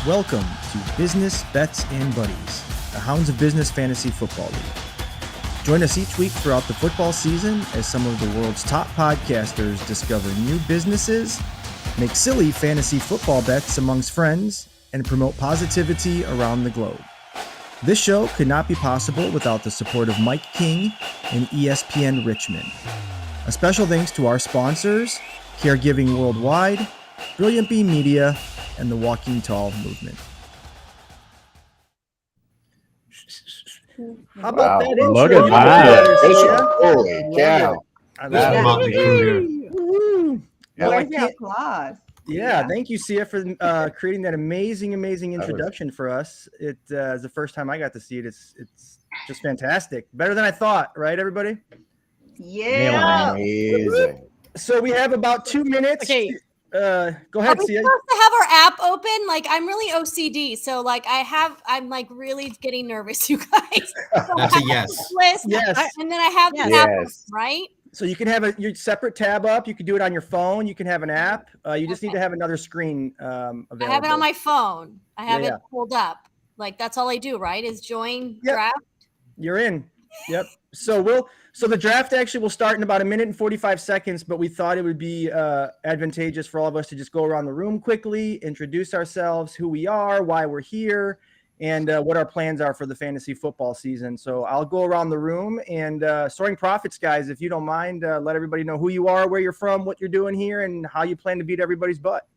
Welcome to Business, Bets, and Buddies, the Hounds of Business Fantasy Football League. Join us each week throughout the football season as some of the world's top podcasters discover new businesses, make silly fantasy football bets amongst friends, and promote positivity around the globe. This show could not be possible without the support of Mike King and ESPN Richmond. A special thanks to our sponsors, Caregiving Worldwide, Brilliant Bee Media, and the Walking Tall movement. How about that intro? Look at that. Holy cow. That's Motley Crue here. Where's the applause? Yeah, thank you, Syya, for creating that amazing introduction for us. It is the first time I got to see it. It's just fantastic. Better than I thought, right, everybody? Yeah. Amazing. So we have about 2 minutes. Okay. Go ahead, Are we Syya. supposed to have our app open? Like, I'm really OCD, so like I'm like really getting nervous, you guys. So That's a yes. List, Yes. and then I have the app open, right? So you can have your separate tab up. You can do it on your phone. You can have an app. You just need to have another screen available. I have it on my phone. I have it pulled up. Like, that's all I do, right? Is join draft. You're in. Yep. So the draft actually will start in about 1 minute and 45 seconds, but we thought it would be advantageous for all of us to just go around the room quickly, introduce ourselves, who we are, why we're here, and what our plans are for the fantasy football season. So I'll go around the room, and Soaring Prophets, guys, if you don't mind, let everybody know who you are, where you're from, what you're doing here, and how you plan to beat everybody's butt.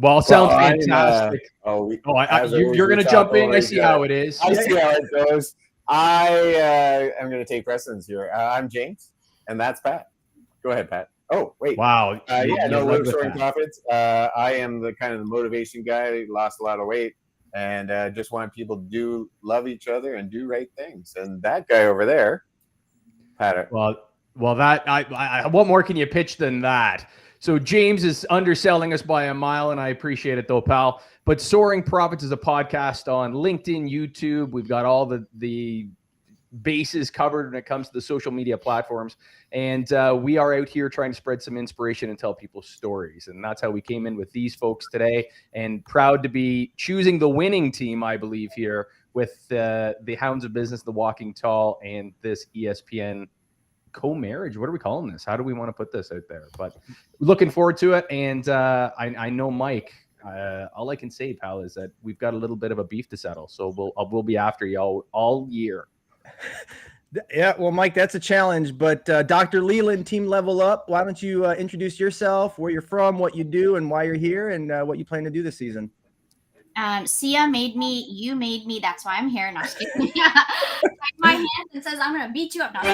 Well, sounds fantastic. You're going to jump in. I see how it is. I see how it goes. I am going to take precedence here. I'm James, and that's Pat. Go ahead, Pat. Oh, wait. Wow. We're Soaring Prophets. I am the kind of the motivation guy. Lost a lot of weight, and just want people to love each other and do right things. And that guy over there, Pat. Well, that I what more can you pitch than that? So James is underselling us by a mile, and I appreciate it though, pal. But Soaring Prophets is a podcast on LinkedIn, YouTube. We've got all the bases covered when it comes to the social media platforms. And we are out here trying to spread some inspiration and tell people stories. And that's how we came in with these folks today. And proud to be choosing the winning team, I believe, here with the Hounds of Business, the Walking Tall, and this ESPN co-marriage. What are we calling this? How do we want to put this out there? But looking forward to it. And I know Mike, all I can say, pal, is that we've got a little bit of a beef to settle. So we'll be after you all year. Yeah, well, Mike, that's a challenge. But Dr. Leland, Team Level Up, why don't you introduce yourself, where you're from, what you do, and why you're here, and what you plan to do this season? Syya made me, you made me, that's why I'm here. Not just kidding. My hand and says, I'm going to beat you up. Not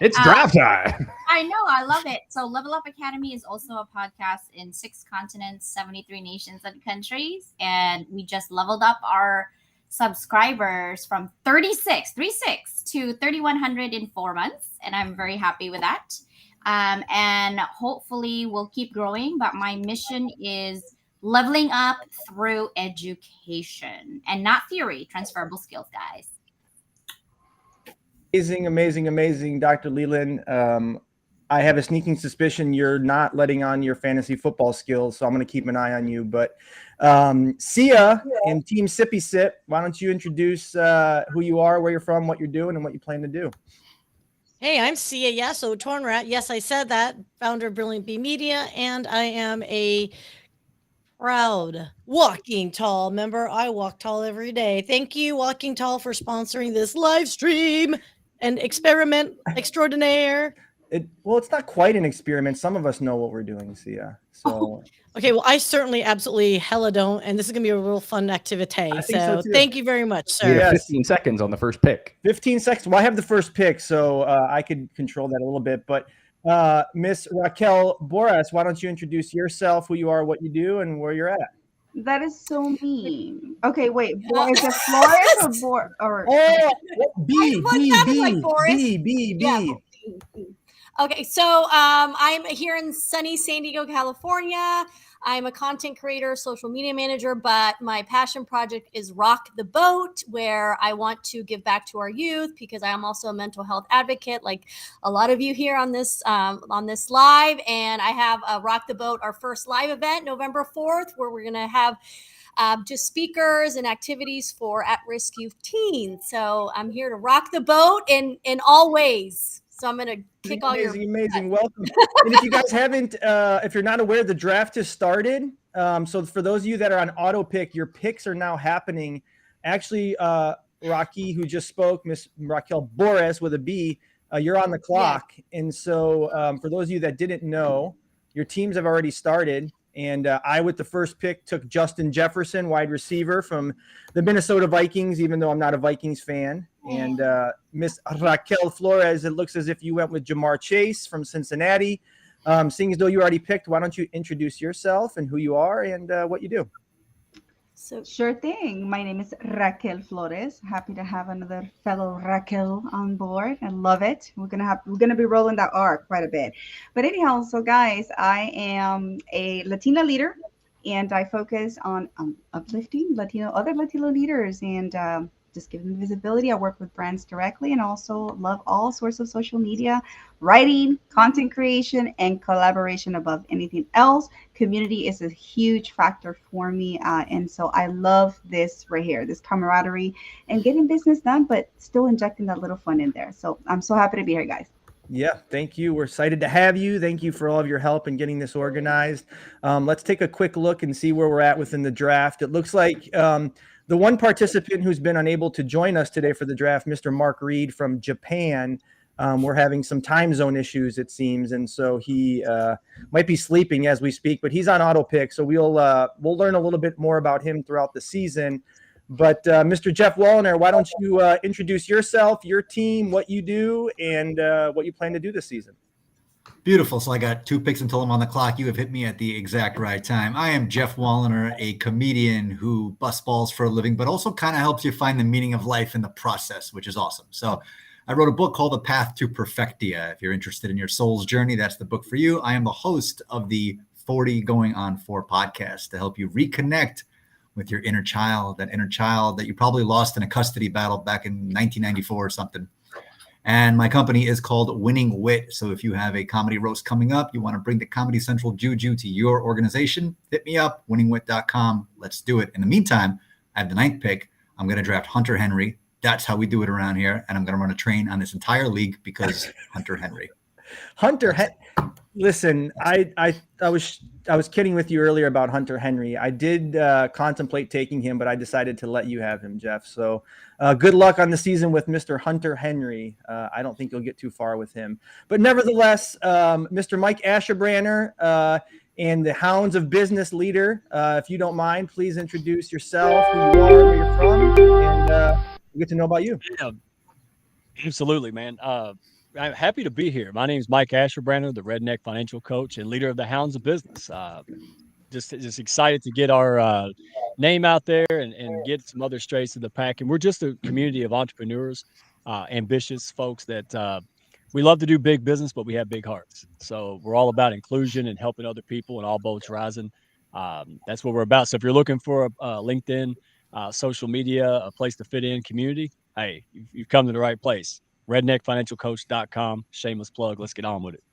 It's draft time. I know. I love it. So Level Up Academy is also a podcast in 6 continents, 73 nations and countries. And we just leveled up our subscribers from 36 to 3,100 in 4 months. And I'm very happy with that. And hopefully we'll keep growing. But my mission is leveling up through education and not theory, transferable skills, guys. Amazing, Dr. Leland. I have a sneaking suspicion you're not letting on your fantasy football skills, so I'm going to keep an eye on you. But Syya and Team Sippy Sip, why don't you introduce who you are, where you're from, what you're doing, and what you plan to do? Hey, I'm Syya Yasotornrat. Yes, I said that. Founder of Brilliant Bee Media, and I am a proud Walking Tall member. I walk tall every day. Thank you, Walking Tall, for sponsoring this live stream and experiment extraordinaire. It's not quite an experiment. Some of us know what we're doing, Syya. So okay, well, I certainly absolutely hella don't, and this is gonna be a real fun activity. So thank you very much, sir. Yeah, 15 seconds on the first pick. 15 seconds. Well, I have the first pick, so I could control that a little bit. But Miss Raquel Borras, why don't you introduce yourself, who you are, what you do, and where you're at? That is so mean. Okay, wait. Is it Flores or B? Okay, so I'm here in sunny San Diego, California. I'm a content creator, social media manager, but my passion project is Rock the Boat, where I want to give back to our youth because I am also a mental health advocate, like a lot of you here on this live. And I have Rock the Boat, our first live event, November 4th, where we're gonna have just speakers and activities for at-risk youth teens. So I'm here to rock the boat in all ways. So I'm going to kick all your amazing. Welcome. And if you guys haven't, if you're not aware, the draft has started. So for those of you that are on auto pick, your picks are now happening. Actually, Raqi, who just spoke, Miss Raquel Borras with a B, you're on the clock. Yeah. And so for those of you that didn't know, your teams have already started. And I, with the first pick, took Justin Jefferson, wide receiver from the Minnesota Vikings, even though I'm not a Vikings fan. And Miss Raquel Flores, it looks as if you went with Jamar Chase from Cincinnati. Seeing as though you already picked, why don't you introduce yourself and who you are and what you do? So sure thing. My name is Raquel Flores. Happy to have another fellow Raquel on board. I love it. We're gonna be rolling that R quite a bit. But anyhow, so guys, I am a Latina leader, and I focus on uplifting other Latino leaders, and just giving them visibility. I work with brands directly, and also love all sorts of social media, writing, content creation, and collaboration above anything else. Community is a huge factor for me. And so I love this right here, this camaraderie and getting business done, but still injecting that little fun in there. So I'm so happy to be here, guys. Yeah, thank you. We're excited to have you. Thank you for all of your help in getting this organized. Let's take a quick look and see where we're at within the draft. It looks like the one participant who's been unable to join us today for the draft, Mr. Mark Reid from Japan, we're having some time zone issues, it seems, and so he might be sleeping as we speak, but he's on auto pick, so we'll learn a little bit more about him throughout the season. But Mr. Geoff Woliner, why don't you introduce yourself, your team, what you do, and what you plan to do this season? Beautiful. So I got 2 picks until I'm on the clock. You have hit me at the exact right time. I am Geoff Woliner, a comedian who busts balls for a living, but also kind of helps you find the meaning of life in the process, which is awesome. So I wrote a book called The Path to Perfectia. If you're interested in your soul's journey, that's the book for you. I am the host of the 40 Going on 4 podcast to help you reconnect with your inner child, that inner child that you probably lost in a custody battle back in 1994 or something. And my company is called Winning Wit. So if you have a comedy roast coming up, you want to bring the Comedy Central juju to your organization, hit me up, winningwit.com. Let's do it. In the meantime, I have the 9th pick. I'm going to draft Hunter Henry. That's how we do it around here. And I'm going to run a train on this entire league because Hunter Henry. Listen, I was kidding with you earlier about Hunter Henry. I did contemplate taking him, but I decided to let you have him, Geoff. So good luck on the season with Mr. Hunter Henry. I don't think you'll get too far with him. But nevertheless, Mr. Mike Ashabraner and the Hounds of Business leader, if you don't mind, please introduce yourself, who you are, where you're from, and we'll get to know about you. Yeah, absolutely, man. I'm happy to be here. My name is Mike Ashabraner, the Redneck Financial Coach and leader of the Hounds of Business. Just excited to get our name out there and get some other strays to the pack. And we're just a community of entrepreneurs, ambitious folks that we love to do big business, but we have big hearts. So we're all about inclusion and helping other people and all boats rising. That's what we're about. So if you're looking for a LinkedIn, social media, a place to fit in, community, hey, you've come to the right place. redneckfinancialcoach.com. Shameless plug. Let's get on with it.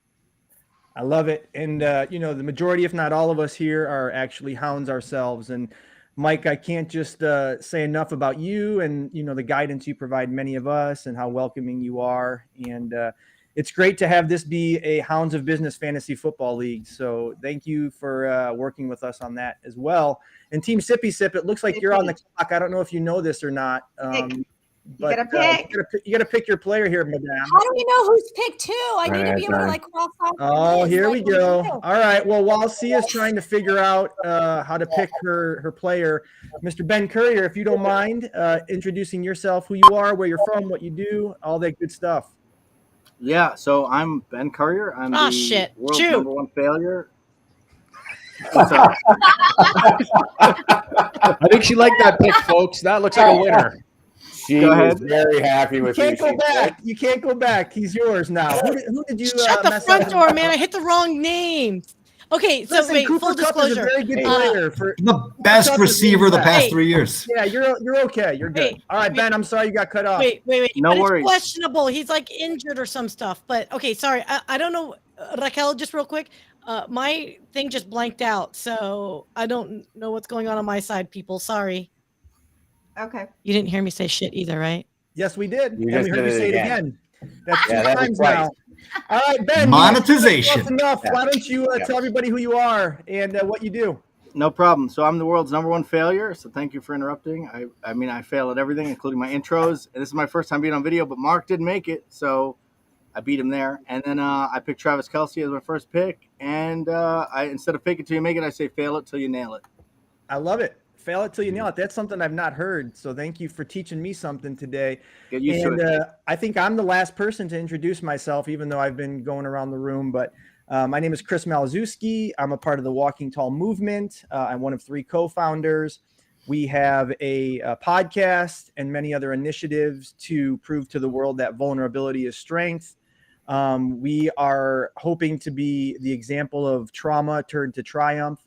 I love it. And, the majority, if not all of us here are actually hounds ourselves. And Mike, I can't just say enough about you and, the guidance you provide many of us and how welcoming you are. And it's great to have this be a Hounds of Business Fantasy Football League. So thank you for working with us on that as well. And Team Sippy Sip, it looks like you're on the clock. I don't know if you know this or not. But you gotta pick your player here, madame. How do we know who's picked too? I need to be able to cross off. Oh, here we go. All right. Well, while Syya's trying to figure out how to pick her player, Mr. Ben Currier, if you don't mind introducing yourself, who you are, where you're from, what you do, all that good stuff. Yeah. So I'm Ben Currier. I'm the world's number 1 failure. What's up? I think she liked that pick, folks. That looks like a winner. She is very happy with you. Can't you. go back. You can't go back. He's yours now. Who did you Shut the mess front up? door, man. I hit the wrong name. Okay, so Listen, wait, Cooper full Kupp is a disclosure. very good player. The best Kupp is receiver the really past Hey. 3 years. Yeah, you're okay. You're good. Wait, All right, Ben, I'm sorry you got cut off. Wait. No but worries. It's questionable. He's like injured or some stuff. But okay, sorry. I don't know. Raquel, just real quick. My thing just blanked out. So I don't know what's going on my side, people. Sorry. Okay. You didn't hear me say shit either, right? Yes, we did. You And we just heard you did it say it again. again. That's Yeah, two that was times twice. now. All right, Ben. Monetization. That's enough. Yeah. Why don't you Yeah. tell everybody who you are and what you do? No problem. So I'm the world's #1 failure. So thank you for interrupting. I mean, I fail at everything, including my intros. And this is my first time being on video, but Mark didn't make it. So I beat him there. And then I picked Travis Kelce as my first pick. And I instead of fake it till you make it, I say fail it till you nail it. I love it. Fail it till you nail it. That's something I've not heard. So thank you for teaching me something today. Get used to it. I think I'm the last person to introduce myself, even though I've been going around the room. But my name is Chris Maliszewski. I'm a part of the Walking Tall movement. I'm one of 3 co-founders. We have a podcast and many other initiatives to prove to the world that vulnerability is strength. We are hoping to be the example of trauma turned to triumph.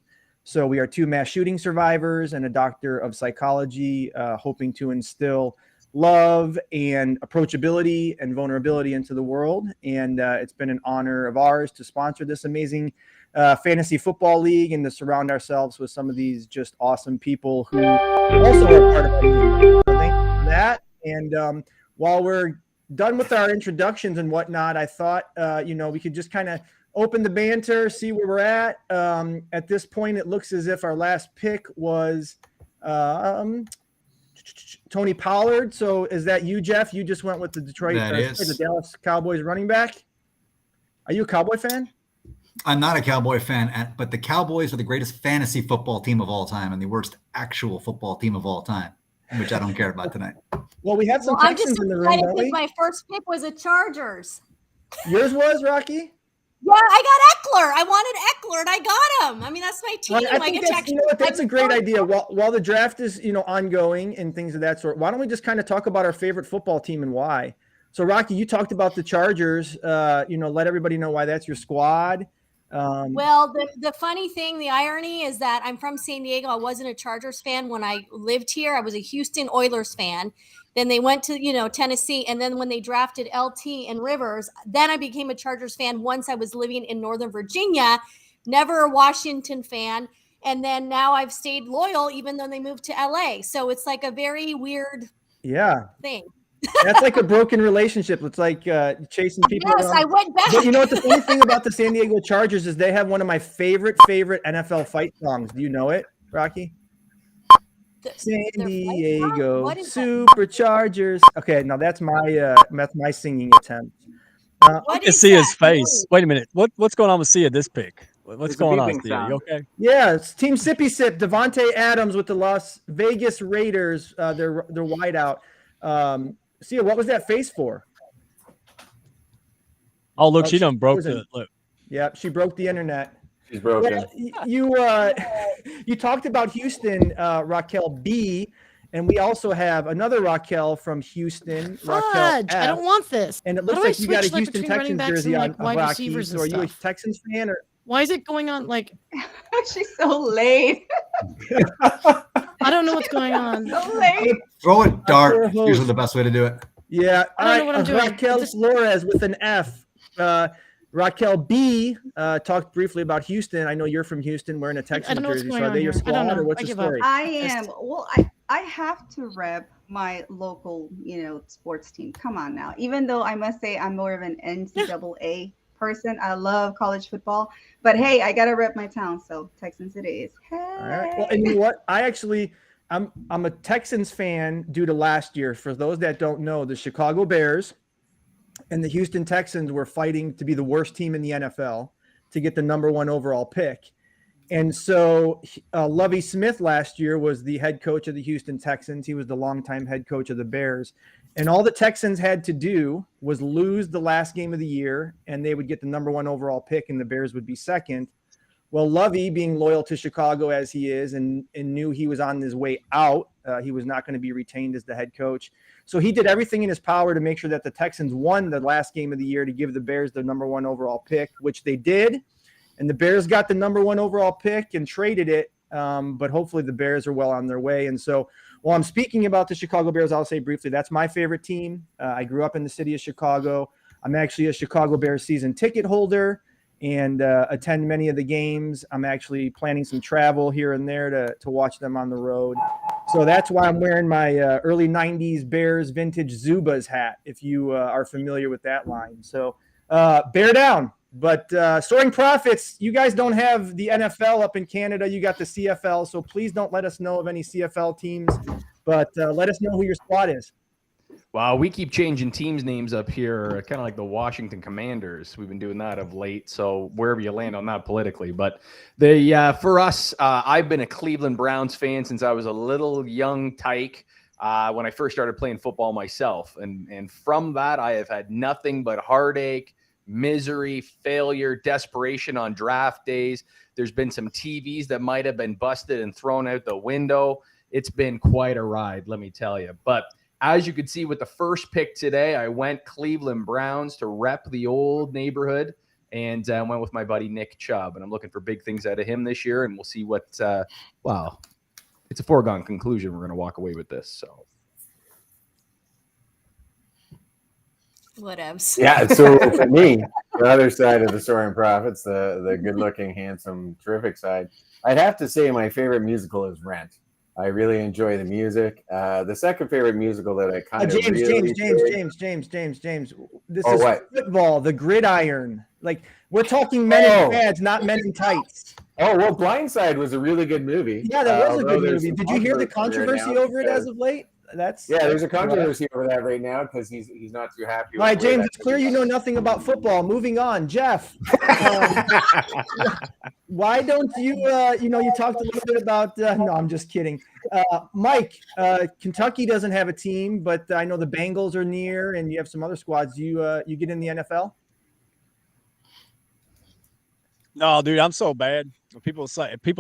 So we are 2 mass shooting survivors and a doctor of psychology, hoping to instill love and approachability and vulnerability into the world. And it's been an honor of ours to sponsor this amazing fantasy football league and to surround ourselves with some of these just awesome people who also are part of our league. So thank you for that. And while we're done with our introductions and whatnot, I thought, we could just kind of open the banter, see where we're at. At this point, it looks as if our last pick was Tony Pollard. So is that you, Geoff? You just went with the the Dallas Cowboys running back. Are you a Cowboy fan? I'm not a Cowboy fan, but the Cowboys are the greatest fantasy football team of all time and the worst actual football team of all time, which I don't care about tonight. Well, we have some I'm Texans just in the room, excited don't we? because my first pick was a Chargers. Yours was, Raqi? Yeah, I got Eckler. I wanted Eckler, and I got him. I mean, that's my team. Well, I think that's a great idea. While the draft is, ongoing and things of that sort, why don't we just kind of talk about our favorite football team and why? So, Raqi, you talked about the Chargers. Let everybody know why that's your squad. Well, the funny thing, the irony is that I'm from San Diego. I wasn't a Chargers fan when I lived here. I was a Houston Oilers fan. Then they went to, Tennessee. And then when they drafted LT and Rivers, then I became a Chargers fan once I was living in Northern Virginia, never a Washington fan. And then now I've stayed loyal, even though they moved to LA. So it's like a very weird thing. That's like a broken relationship. It's like chasing people Yes, around. I went back. But you know what the funny thing about the San Diego Chargers is they have one of my favorite NFL fight songs. Do you know it, Raqi? San Diego Superchargers. Okay, now that's my singing attempt. I can see his face. Wait a minute. What's going on with Syya this pick? What's going on, Syya? You okay? Yeah, it's Team Sippy Sip. Devontae Adams with the Las Vegas Raiders. They're wideout. Syya, what was that face for? Oh, look, she done broke the look. Yeah, she broke the internet. She's broken. Well, you talked about Houston, Raquel B, and we also have another Raquel from Houston. Raquel F. I don't want this. And it looks like you got a Houston Texans jersey on Raqi. So are you a Texans fan or? Why is it going on like? She's so late. I don't know what's going on. So late. Throw it dark. Usually the best way to do it. Yeah. I don't know what I'm doing. Raquel Flores with an F. Raquel B talked briefly about Houston. I know you're from Houston wearing a Texans jersey. So are they your squad or what's the story? I am. Well, I have to rep my local, sports team. Come on now. Even though I must say I'm more of an NCAA person. I love college football. But hey, I gotta rep my town. So Texans it is. Hey. All right. Well, and you know what? I'm a Texans fan due to last year. For those that don't know, the Chicago Bears and the Houston Texans were fighting to be the worst team in the NFL to get the #1 overall pick. And so Lovie Smith last year was the head coach of the Houston Texans. He was the longtime head coach of the Bears. And all the Texans had to do was lose the last game of the year, and they would get the #1 overall pick, and the Bears would be second. Well, Lovey, being loyal to Chicago as he is and knew he was on his way out, he was not going to be retained as the head coach. So he did everything in his power to make sure that the Texans won the last game of the year to give the Bears the number 1 overall pick, which they did. And the Bears got the number 1 overall pick and traded it. But hopefully the Bears are well on their way. And so while I'm speaking about the Chicago Bears, I'll say briefly, that's my favorite team. I grew up in the city of Chicago. I'm actually a Chicago Bears season ticket holder and attend many of the games. I'm actually planning some travel here and there to watch them on the road. So that's why I'm wearing my early 90s Bears vintage Zubaz hat, if you are familiar with that line. So bear down. But Soaring Prophets, you guys don't have the NFL up in Canada. You got the CFL. So please don't let us know of any CFL teams. But let us know who your squad is. Wow, we keep changing teams' names up here, kind of like the Washington Commanders. We've been doing that of late, so wherever you land on that politically. But for us, I've been a Cleveland Browns fan since I was a little young tyke when I first started playing football myself. And from that, I have had nothing but heartache, misery, failure, desperation on draft days. There's been some TVs that might have been busted and thrown out the window. It's been quite a ride, let me tell you. But as you could see with the first pick today, I went Cleveland Browns to rep the old neighborhood and went with my buddy Nick Chubb. And I'm looking for big things out of him this year. And we'll see what, it's a foregone conclusion. We're going to walk away with this. So. Whatevs. Yeah, so for me, the other side of the Soaring Prophets, the good-looking, handsome, terrific side, I'd have to say my favorite musical is Rent. I really enjoy the music. The second favorite musical that I kind of James. This is what? Football, the gridiron. Like, we're talking men in pads, not men in tights. Oh, well, Blindside was a really good movie. Yeah, that was a good movie. Did you hear the controversy over it as of late? There's a controversy over that right now because he's not too happy. All right, James, it's clear you know nothing about football. Moving on, Geoff. Why don't you? You talked a little bit about. No, I'm just kidding. Mike, Kentucky doesn't have a team, but I know the Bengals are near, and you have some other squads. You get in the NFL? No, dude, I'm so bad. People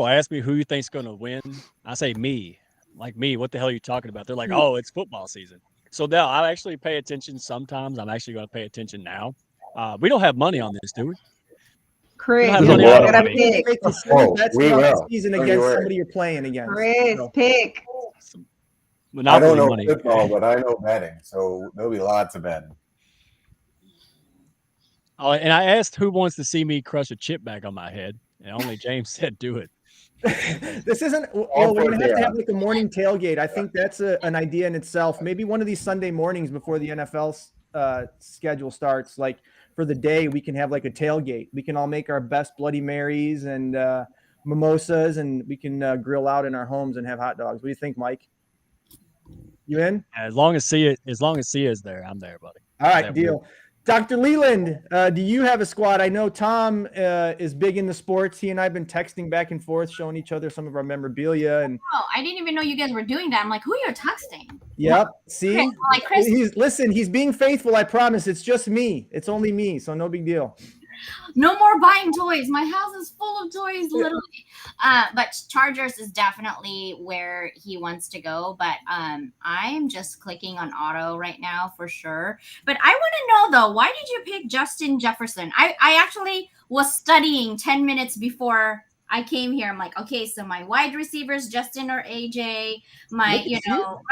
ask me who you think's going to win. I say me. Like me, what the hell are you talking about? They're like, oh, it's football season. So now I actually pay attention sometimes. I'm actually going to pay attention now. We don't have money on this, do we? Chris, we gotta pick. We will. Season against somebody you're playing against. Chris, pick. I don't know football, but I know betting. So there'll be lots of betting. Oh, and I asked who wants to see me crush a chip bag on my head, and only James said do it. This isn't. Well, we're gonna have to have like a morning tailgate. I think that's an idea in itself. Maybe one of these Sunday mornings before the NFL schedule starts, like for the day, we can have like a tailgate. We can all make our best Bloody Marys and mimosas, and we can grill out in our homes and have hot dogs. What do you think, Mike? You in? As long as Syya is there, I'm there, buddy. All right, deal. Dr. Leland, do you have a squad? I know Tom is big into sports. He and I have been texting back and forth, showing each other some of our memorabilia. And I didn't even know you guys were doing that. I'm like, who are you texting? Yep. See, Chris. He's being faithful. I promise. It's just me. It's only me. So no big deal. No more buying toys. My house is full of toys, literally. But Chargers is definitely where he wants to go. But I'm just clicking on auto right now for sure. But I want to know, though, why did you pick Justin Jefferson? I actually was studying 10 minutes before I came here. I'm like, okay, so my wide receivers, Justin or AJ. My,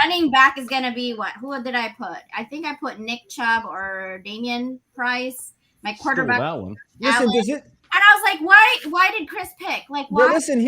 running back is going to be what? Who did I put? I think I put Nick Chubb or Damian Price. My quarterback. That one. Listen, does it? And I was like, why did Chris pick? Like, why? Well, listen,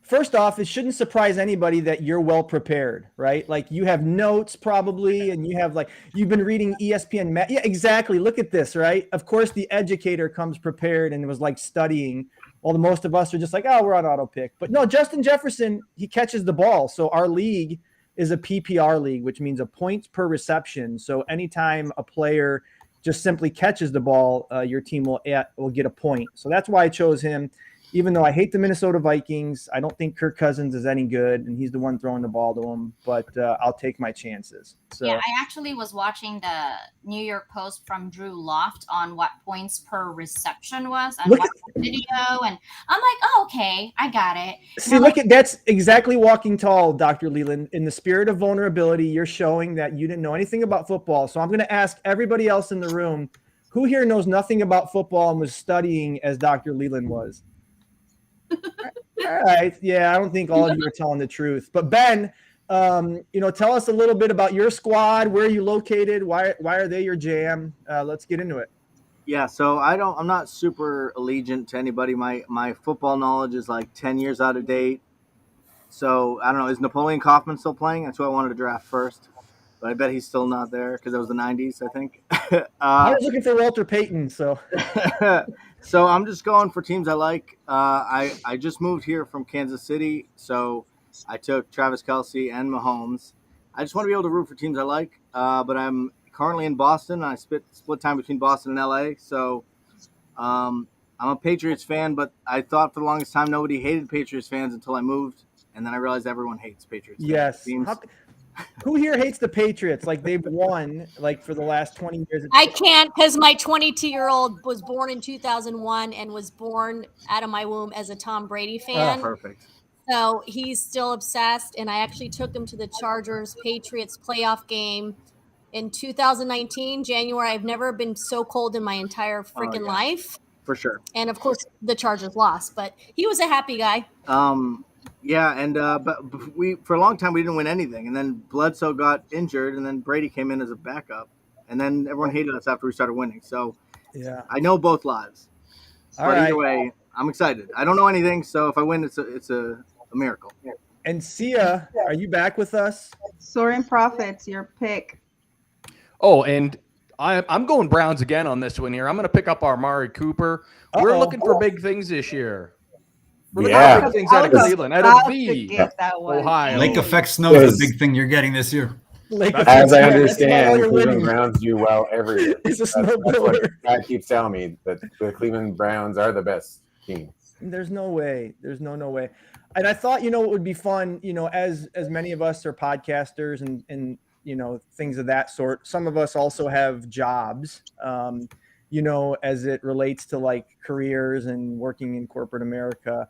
first off, it shouldn't surprise anybody that you're well prepared, right? Like you have notes probably, and you've been reading ESPN. Yeah, exactly. Look at this, right? Of course, the educator comes prepared and was like studying. While the most of us are just like, oh, we're on auto pick. But no, Justin Jefferson, he catches the ball. So our league is a PPR league, which means a points per reception. So anytime a player just simply catches the ball, your team will get a point. So that's why I chose him. even though I hate the Minnesota Vikings, I don't think Kirk Cousins is any good, and he's the one throwing the ball to him. But I'll take my chances. So Yeah, I actually was watching the New York Post from Drew Loft on what points per reception was and watched the video, and I'm like, oh, okay, I got it. See, look at that's exactly walking tall, Dr. Leland. In the spirit of vulnerability, you're showing that you didn't know anything about football. So I'm going to ask everybody else in the room, who here knows nothing about football and was studying as Dr. Leland was? All right. Yeah, I don't think all of you are telling the truth. But Ben, tell us a little bit about your squad. Where are you located? Why are they your jam? Let's get into it. Yeah, so I'm not super allegiant to anybody. My football knowledge is like 10 years out of date. So I don't know. Is Napoleon Kaufman still playing? That's who I wanted to draft first. But I bet he's still not there because it was the 90s, I think. I was looking for Walter Payton, so. So I'm just going for teams I like. I just moved here from Kansas City, so I took Travis Kelce and Mahomes. I just want to be able to root for teams I like, but I'm currently in Boston. I split time between Boston and LA, so I'm a Patriots fan, but I thought for the longest time nobody hated Patriots fans until I moved, and then I realized everyone hates Patriots fans. Yes. Who here hates the Patriots? Like they've won like for the last 20 years. I can't because my 22-year-old was born in 2001 and was born out of my womb as a Tom Brady fan. Oh, perfect. So he's still obsessed, and I actually took him to the Chargers-Patriots playoff game in 2019, January. I've never been so cold in my entire freaking life. For sure. And, of course, the Chargers lost, but he was a happy guy. Yeah, and but we for a long time we didn't win anything, and then Bledsoe got injured, and then Brady came in as a backup, and then everyone hated us after we started winning. So yeah, I know both lives. But either way, I'm excited. I don't know anything, so if I win, it's a miracle. And Syya, are you back with us? Soaring Prophets, your pick. Oh, and I'm going Browns again on this one here. I'm going to pick up our Amari Cooper. We're looking for big things this year. We're looking for big things out of Cleveland, out of Ohio. Lake effect snow is the big thing you're getting this year. As I understand, the Cleveland Browns do well every year. It's a That's what God keeps telling me, that the Cleveland Browns are the best team. There's no way. There's no way. And I thought, it would be fun, as many of us are podcasters and things of that sort. Some of us also have jobs, as it relates to like careers and working in corporate America.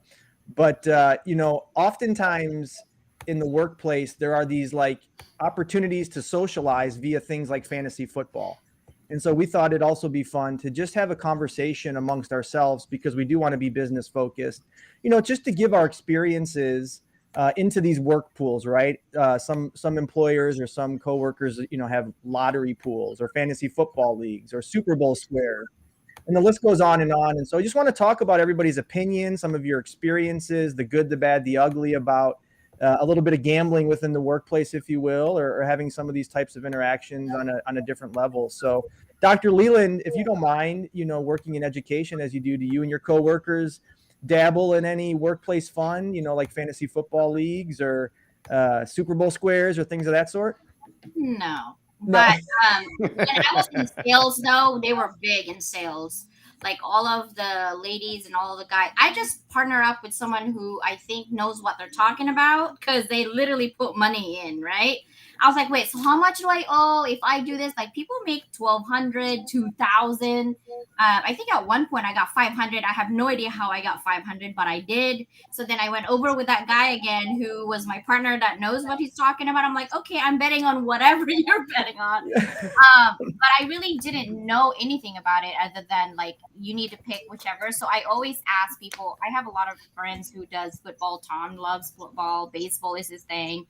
But, oftentimes in the workplace, there are these like opportunities to socialize via things like fantasy football. And so we thought it'd also be fun to just have a conversation amongst ourselves, because we do want to be business focused, just to give our experiences into these work pools, right? Some employers or some coworkers, have lottery pools or fantasy football leagues or Super Bowl square, and the list goes on and on. And so I just want to talk about everybody's opinions, some of your experiences, the good, the bad, the ugly, about a little bit of gambling within the workplace, if you will, or having some of these types of interactions on a different level. So Dr. Leland, if you don't mind, working in education as you do you and your coworkers dabble in any workplace fun, like fantasy football leagues or Super Bowl squares or things of that sort? No. But when I was in sales, though, they were big in sales. Like all of the ladies and all of the guys, I just partner up with someone who I think knows what they're talking about, because they literally put money in, right? I was like, wait, so how much do I owe if I do this? Like people make $1,200, $2,000. I think at one point I got $500. I have no idea how I got $500, but I did. So then I went over with that guy again, who was my partner that knows what he's talking about. I'm like, okay, I'm betting on whatever you're betting on. But I really didn't know anything about it other than like, you need to pick whichever. So I always ask people. I have a lot of friends who does football. Tom loves football. Baseball is his thing.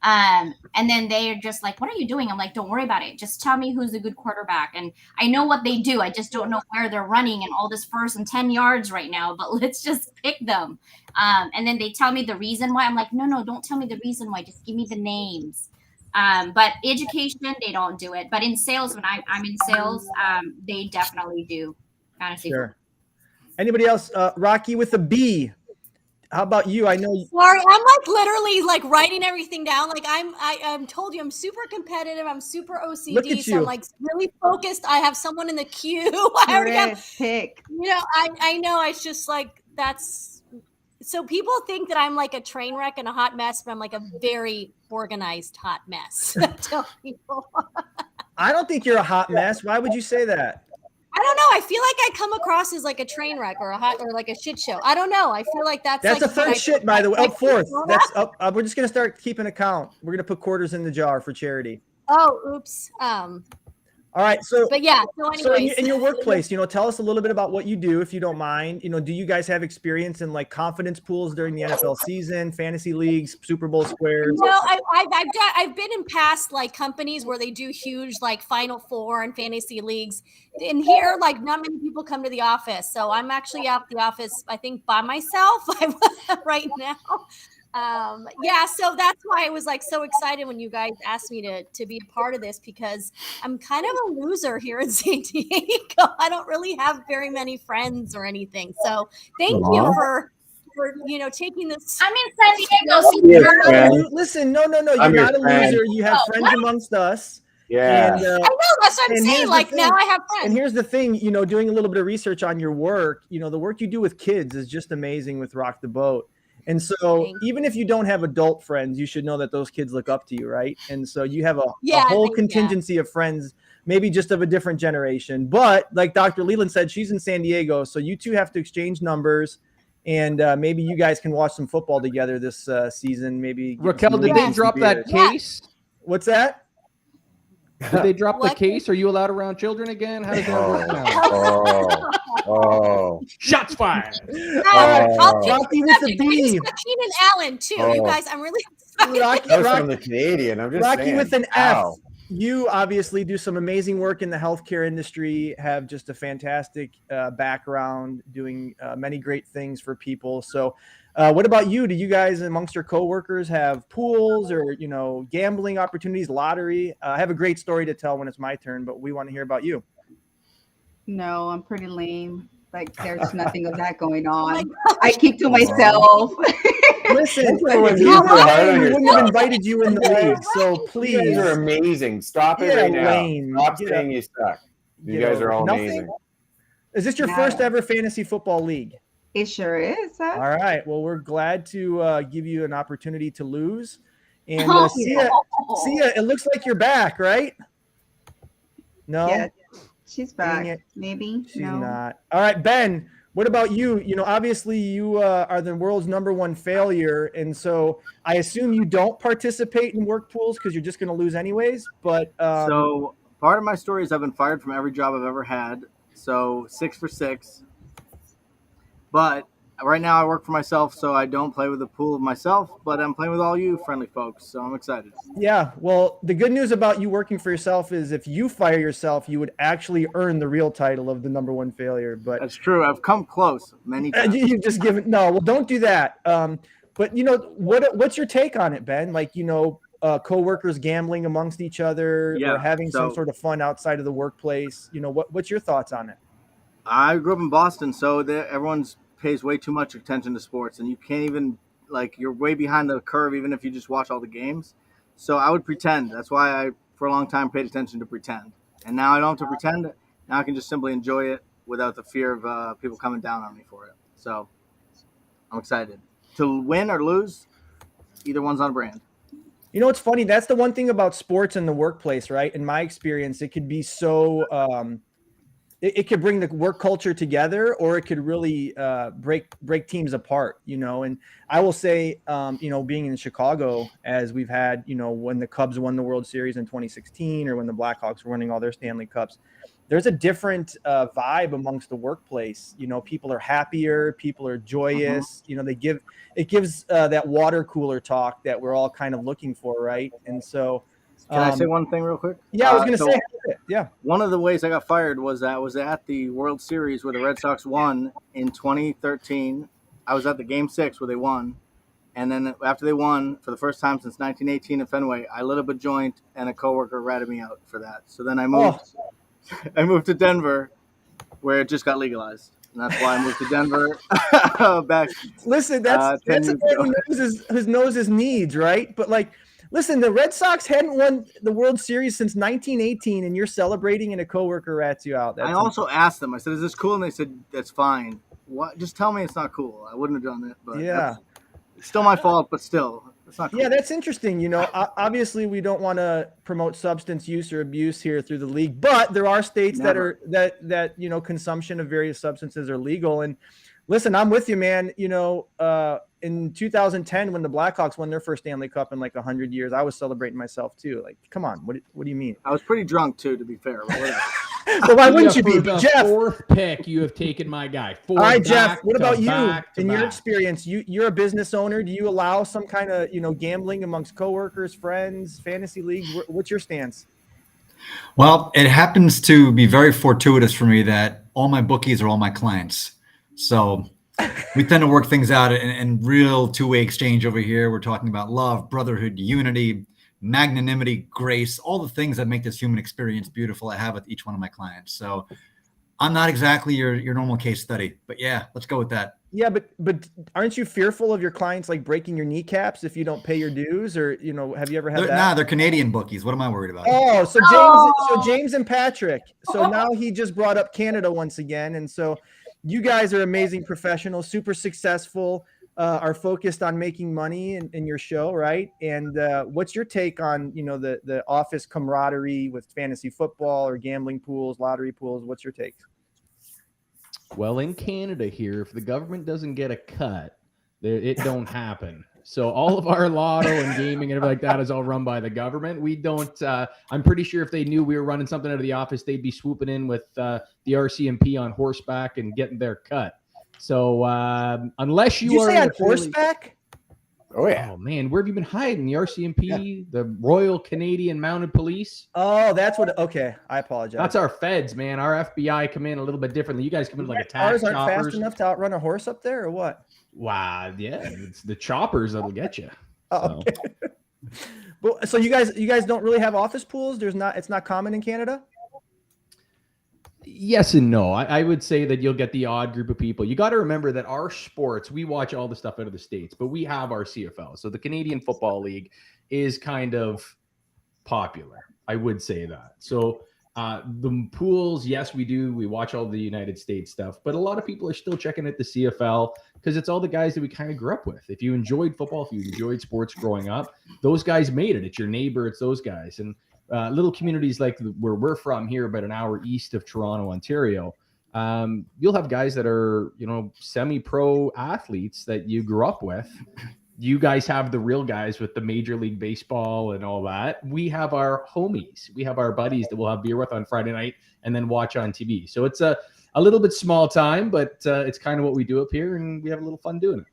And then they're just like, what are you doing? I'm like, don't worry about it. Just tell me who's a good quarterback. And I know what they do. I just don't know where they're running and all this 1st and 10 yards right now, but let's just pick them. And then they tell me the reason why. I'm like, no, don't tell me the reason why. Just give me the names. But education, they don't do it. But in sales, when I'm in sales, they definitely do. Sure. Anybody else? Raqi with a B. How about you? I know. Sorry, I'm like literally like writing everything down. Like I'm told you I'm super competitive. I'm super OCD. Look at so you. I'm like really focused. I have someone in the queue. I already have pick. I know. It's just like so people think that I'm like a train wreck and a hot mess, but I'm like a very organized hot mess. I tell people. I don't think you're a hot mess. Why would you say that? I don't know. I feel like I come across as like a train wreck or like a shit show. I don't know. I feel like that's like a third shit, by the way. Up fourth. That's up. We're just gonna start keeping a count. We're gonna put quarters in the jar for charity. Oh, oops. All right. So, but yeah. So anyways, in your workplace, tell us a little bit about what you do, if you don't mind. Do you guys have experience in like confidence pools during the NFL season, fantasy leagues, Super Bowl squares? No, I've been in past like companies where they do huge like Final Four and fantasy leagues. In here, like not many people come to the office, so I'm actually out the office. I think by myself right now. Yeah, so that's why I was like so excited when you guys asked me to be a part of this, because I'm kind of a loser here in San Diego. I don't really have very many friends or anything. So thank you for taking this. I'm in San Diego. Listen, no, you're not a loser. You have friends amongst us. Yeah. And, I know, that's what I'm saying. Like now I have friends. And here's the thing, doing a little bit of research on your work, the work you do with kids is just amazing with Rock the Boat. And so even if you don't have adult friends, you should know that those kids look up to you, right? And so you have a whole contingency of friends, maybe just of a different generation. But like Dr. Leland said, she's in San Diego, so you two have to exchange numbers, and maybe you guys can watch some football together this season. Maybe Raquel, did they drop that case? What's that? Did they drop the case? Are you allowed around children again? How does that work now? Oh. Shots fired. Rocky with the B. Keenan Allen too. You guys, I'm really Rocky from the Canadian. I'm just Rocky saying. with an F. You obviously do some amazing work in the healthcare industry, have just a fantastic background, doing many great things for people. So what about you? Do you guys amongst your coworkers have pools or, gambling opportunities, lottery? I have a great story to tell when it's my turn, but we want to hear about you. No, I'm pretty lame. Like there's nothing of that going on. I keep to myself. Listen, if you were, we wouldn't have invited you in the league. So please, you guys are amazing. Stop it right lame. now. Stop saying you suck. You guys are all amazing. Is this your first ever fantasy football league? It sure is. Huh? All right. Well, we're glad to give you an opportunity to lose. And Syya, it looks like you're back, right? No. Yeah, she's back. Maybe. She's not. All right, Ben. What about you? Obviously you are the world's #1 failure. And so I assume you don't participate in work pools because you're just going to lose anyways. But so part of my story is I've been fired from every job I've ever had. So 6 for 6. But right now I work for myself, so I don't play with a pool of myself, but I'm playing with all you friendly folks. So I'm excited. Yeah. Well, the good news about you working for yourself is if you fire yourself, you would actually earn the real title of the #1 failure. But that's true. I've come close many times. You've just given well, don't do that. But what's your take on it, Ben? Like, coworkers gambling amongst each other or having some sort of fun outside of the workplace. What's your thoughts on it? I grew up in Boston, so everyone's pays way too much attention to sports, and you can't even you're way behind the curve even if you just watch all the games. So I would pretend. That's why I for a long time paid attention to pretend, and now I don't have to pretend. Now I can just simply enjoy it without the fear of people coming down on me for it. So I'm excited to win or lose. Either one's on brand. It's funny. That's the one thing about sports in the workplace, right? In my experience, it could be so it could bring the work culture together, or it could really break teams apart, and I will say, being in Chicago, as we've had, when the Cubs won the World Series in 2016, or when the Blackhawks were winning all their Stanley Cups, there's a different vibe amongst the workplace. People are happier, people are joyous, it gives that water cooler talk that we're all kind of looking for. Right. And so, can I say one thing real quick? Yeah, I was going to say, yeah. One of the ways I got fired was I was at the World Series where the Red Sox won in 2013. I was at the Game 6 where they won. And then after they won for the first time since 1918 in Fenway, I lit up a joint and a coworker ratted me out for that. So then I moved to Denver where it just got legalized. And that's why I moved to Denver back. Listen, that's a man who knows his needs, right? But listen, the Red Sox hadn't won the World Series since 1918, and you're celebrating, and a coworker rats you out. I also asked them. I said, "Is this cool?" And they said, "That's fine." what? Just tell me it's not cool. I wouldn't have done it, but Yeah. it's still my fault. But still, it's not cool. Yeah, that's interesting. You know, obviously we don't want to promote substance use or abuse here through the league, but there are states Never. that you know, consumption of various substances are legal. And listen, I'm with you, man. You know, in 2010 when the Blackhawks won their first Stanley Cup in like 100 years, I was celebrating myself too. Like, come on, what do you mean? I was pretty drunk too, to be fair. But whatever. Well, why wouldn't you For be, the Geoff? fourth pick, you have taken my guy. All right, Geoff, Back what to about you? back to In your back. experience, you're a business owner. Do you allow some kind of, you know, gambling amongst coworkers, friends, fantasy league? What's your stance? Well, it happens to be very fortuitous for me that all my bookies are all my clients. So we tend to work things out in real two-way exchange over here. We're talking about love, brotherhood, unity, magnanimity, grace, all the things that make this human experience beautiful I have with each one of my clients. So I'm not exactly your normal case study, but yeah, let's go with that. Yeah, but aren't you fearful of your clients like breaking your kneecaps if you don't pay your dues, or, you know, have you ever had that? Nah, they're Canadian bookies. What am I worried about? Oh, so James and Patrick. So now he just brought up Canada once again, and so you guys are amazing professionals, super successful, are focused on making money in your show, right? And what's your take on, you know, the office camaraderie with fantasy football or gambling pools, lottery pools? What's your take? Well, in Canada here, if the government doesn't get a cut, it don't happen. So all of our lotto and gaming and everything like that is all run by the government. We don't. I'm pretty sure if they knew we were running something out of the office, they'd be swooping in with the RCMP on horseback and getting their cut. So unless Did you say on horseback? Oh yeah. Oh man, where have you been hiding? The RCMP, the Royal Canadian Mounted Police. Oh, that's what. Okay, I apologize. That's our feds, man. Our FBI come in a little bit differently. You guys come in like attack Ours aren't choppers. fast enough to outrun a horse up there, or what? Wow, yeah, it's the choppers that'll get you. Oh, okay. Well, so you guys don't really have office pools? It's not common in Canada? Yes and no. I would say that you'll get the odd group of people. You got to remember that our sports, we watch all the stuff out of the States, but we have our CFL. So the Canadian Football League is kind of popular. I would say that. So the pools, yes, we do. We watch all the United States stuff, but a lot of people are still checking at the CFL because it's all the guys that we kind of grew up with. If you enjoyed football, if you enjoyed sports growing up, those guys made it. It's your neighbor. It's those guys. And little communities like where we're from here, about an hour east of Toronto, Ontario, you'll have guys that are, you know, semi-pro athletes that you grew up with. You guys have the real guys with the Major League Baseball and all that. We have our homies. We have our buddies that we'll have beer with on Friday night and then watch on TV. So it's a little bit small time, but it's kind of what we do up here, and we have a little fun doing it.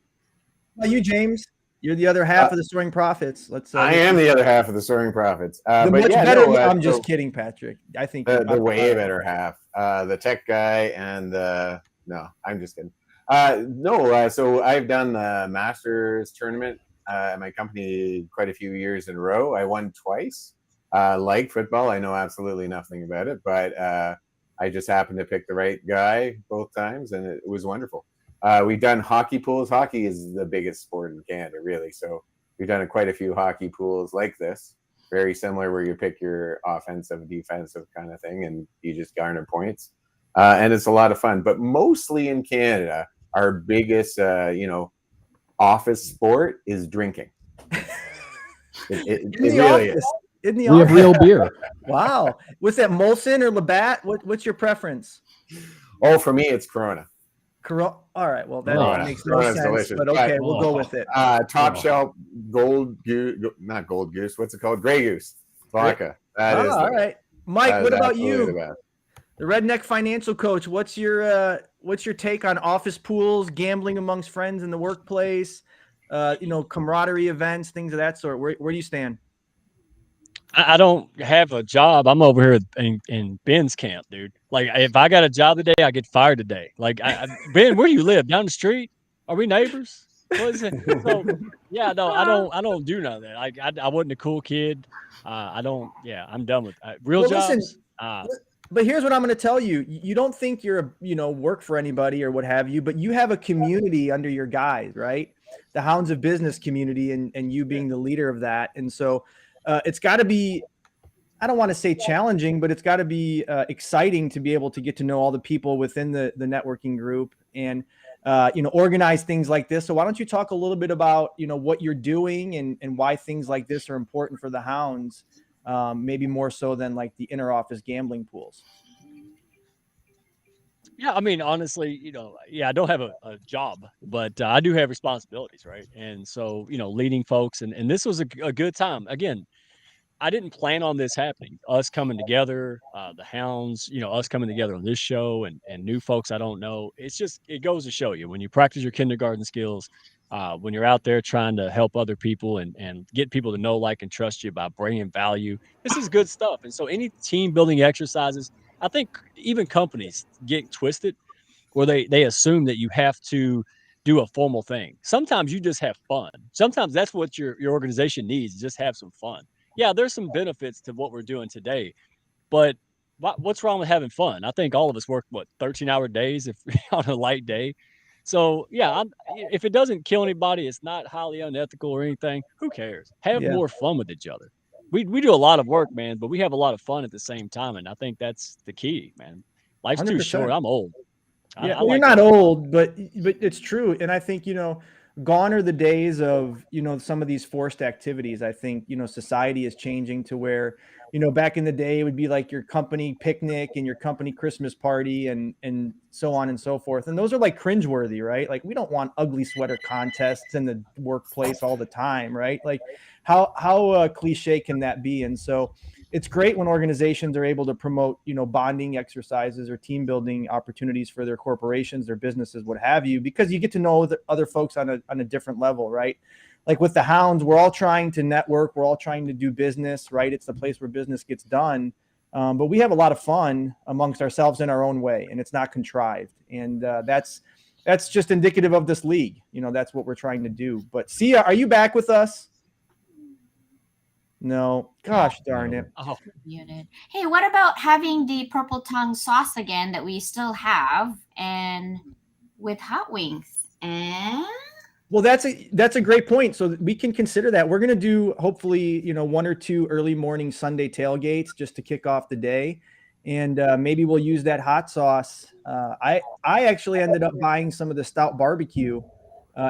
Well, you, James, you're the other half of the Soaring Prophets. I am the other half of the Soaring Prophets. The but much yeah, better. no, I'm so just kidding, Patrick. I think the way better half, the tech guy, and no, I'm just kidding. So I've done the Masters tournament at my company quite a few years in a row. I won twice. Like football, I know absolutely nothing about it, but I just happened to pick the right guy both times, and it was wonderful. We've done hockey pools. Hockey is the biggest sport in Canada, really. So we've done quite a few hockey pools like this, very similar, where you pick your offensive, defensive kind of thing, and you just garner points. And it's a lot of fun. But mostly in Canada, our biggest, office sport is drinking. It really is. In the We have office. real beer. Wow. What's that, Molson or Labatt? What's your preference? Oh, for me, it's Corona. All right. Well, that Corona. makes no Corona's sense. delicious. But okay, we'll go with it. Top shelf gold goose, not gold goose. What's it called? Grey Goose vodka. That is all right, Mike. What about you? The Redneck Financial Coach. What's your take on office pools, gambling amongst friends in the workplace? Camaraderie events, things of that sort. Where do you stand? I don't have a job. I'm over here in Ben's camp, dude. Like, if I got a job today, I get fired today. Like, Ben, where do you live? Down the street? Are we neighbors? What is it? So, yeah, no, I don't do none of that. I wasn't a cool kid. I'm done with real jobs. Listen, but here's what I'm going to tell you. You don't think you're work for anybody or what have you, but you have a community under your guys, right? The Hounds of Business community, and you being the leader of that. And so it's got to be, I don't want to say challenging, but it's got to be exciting to be able to get to know all the people within the networking group. And organize things like this. So why don't you talk a little bit about, what you're doing and why things like this are important for the Hounds, maybe more so than like the inter-office gambling pools. Yeah, I mean, honestly, I don't have a job, but I do have responsibilities, right? And so, leading folks, and this was a good time. Again, I didn't plan on this happening. Us coming together, the Hounds, us coming together on this show, and new folks I don't know. It goes to show you when you practice your kindergarten skills, when you're out there trying to help other people and get people to know, like, and trust you by bringing value. This is good stuff. And so, any team building exercises, I think even companies get twisted where they assume that you have to do a formal thing. Sometimes you just have fun. Sometimes that's what your organization needs, just have some fun. Yeah, there's some benefits to what we're doing today, but what's wrong with having fun? I think all of us work 13-hour days if on a light day. So yeah, if it doesn't kill anybody, it's not highly unethical or anything. Who cares? Have more fun with each other. We do a lot of work, man, but we have a lot of fun at the same time, and I think that's the key, man. Life's 100%. Too short. I'm old. Yeah, well, you're not old, but it's true, and I think gone are the days of some of these forced activities. I think society is changing to where back in the day it would be like your company picnic and your company Christmas party and so on and so forth, and those are like cringeworthy, right? Like, we don't want ugly sweater contests in the workplace all the time, right? Like, how cliche can that be? And so it's great when organizations are able to promote, bonding exercises or team building opportunities for their corporations, their businesses, what have you, because you get to know the other folks on a different level, right? Like with the Hounds, we're all trying to network. We're all trying to do business, right? It's the place where business gets done. But we have a lot of fun amongst ourselves in our own way, and it's not contrived. And that's just indicative of this league. That's what we're trying to do. But Syya, are you back with us? No, gosh darn it. Oh. Muted. Hey, what about having the purple tongue sauce again that we still have, and with hot wings? Well, that's a great point. So we can consider that. We're going to do hopefully, 1 or 2 early morning Sunday tailgates just to kick off the day. And maybe we'll use that hot sauce. I actually ended up buying some of the Stout barbecue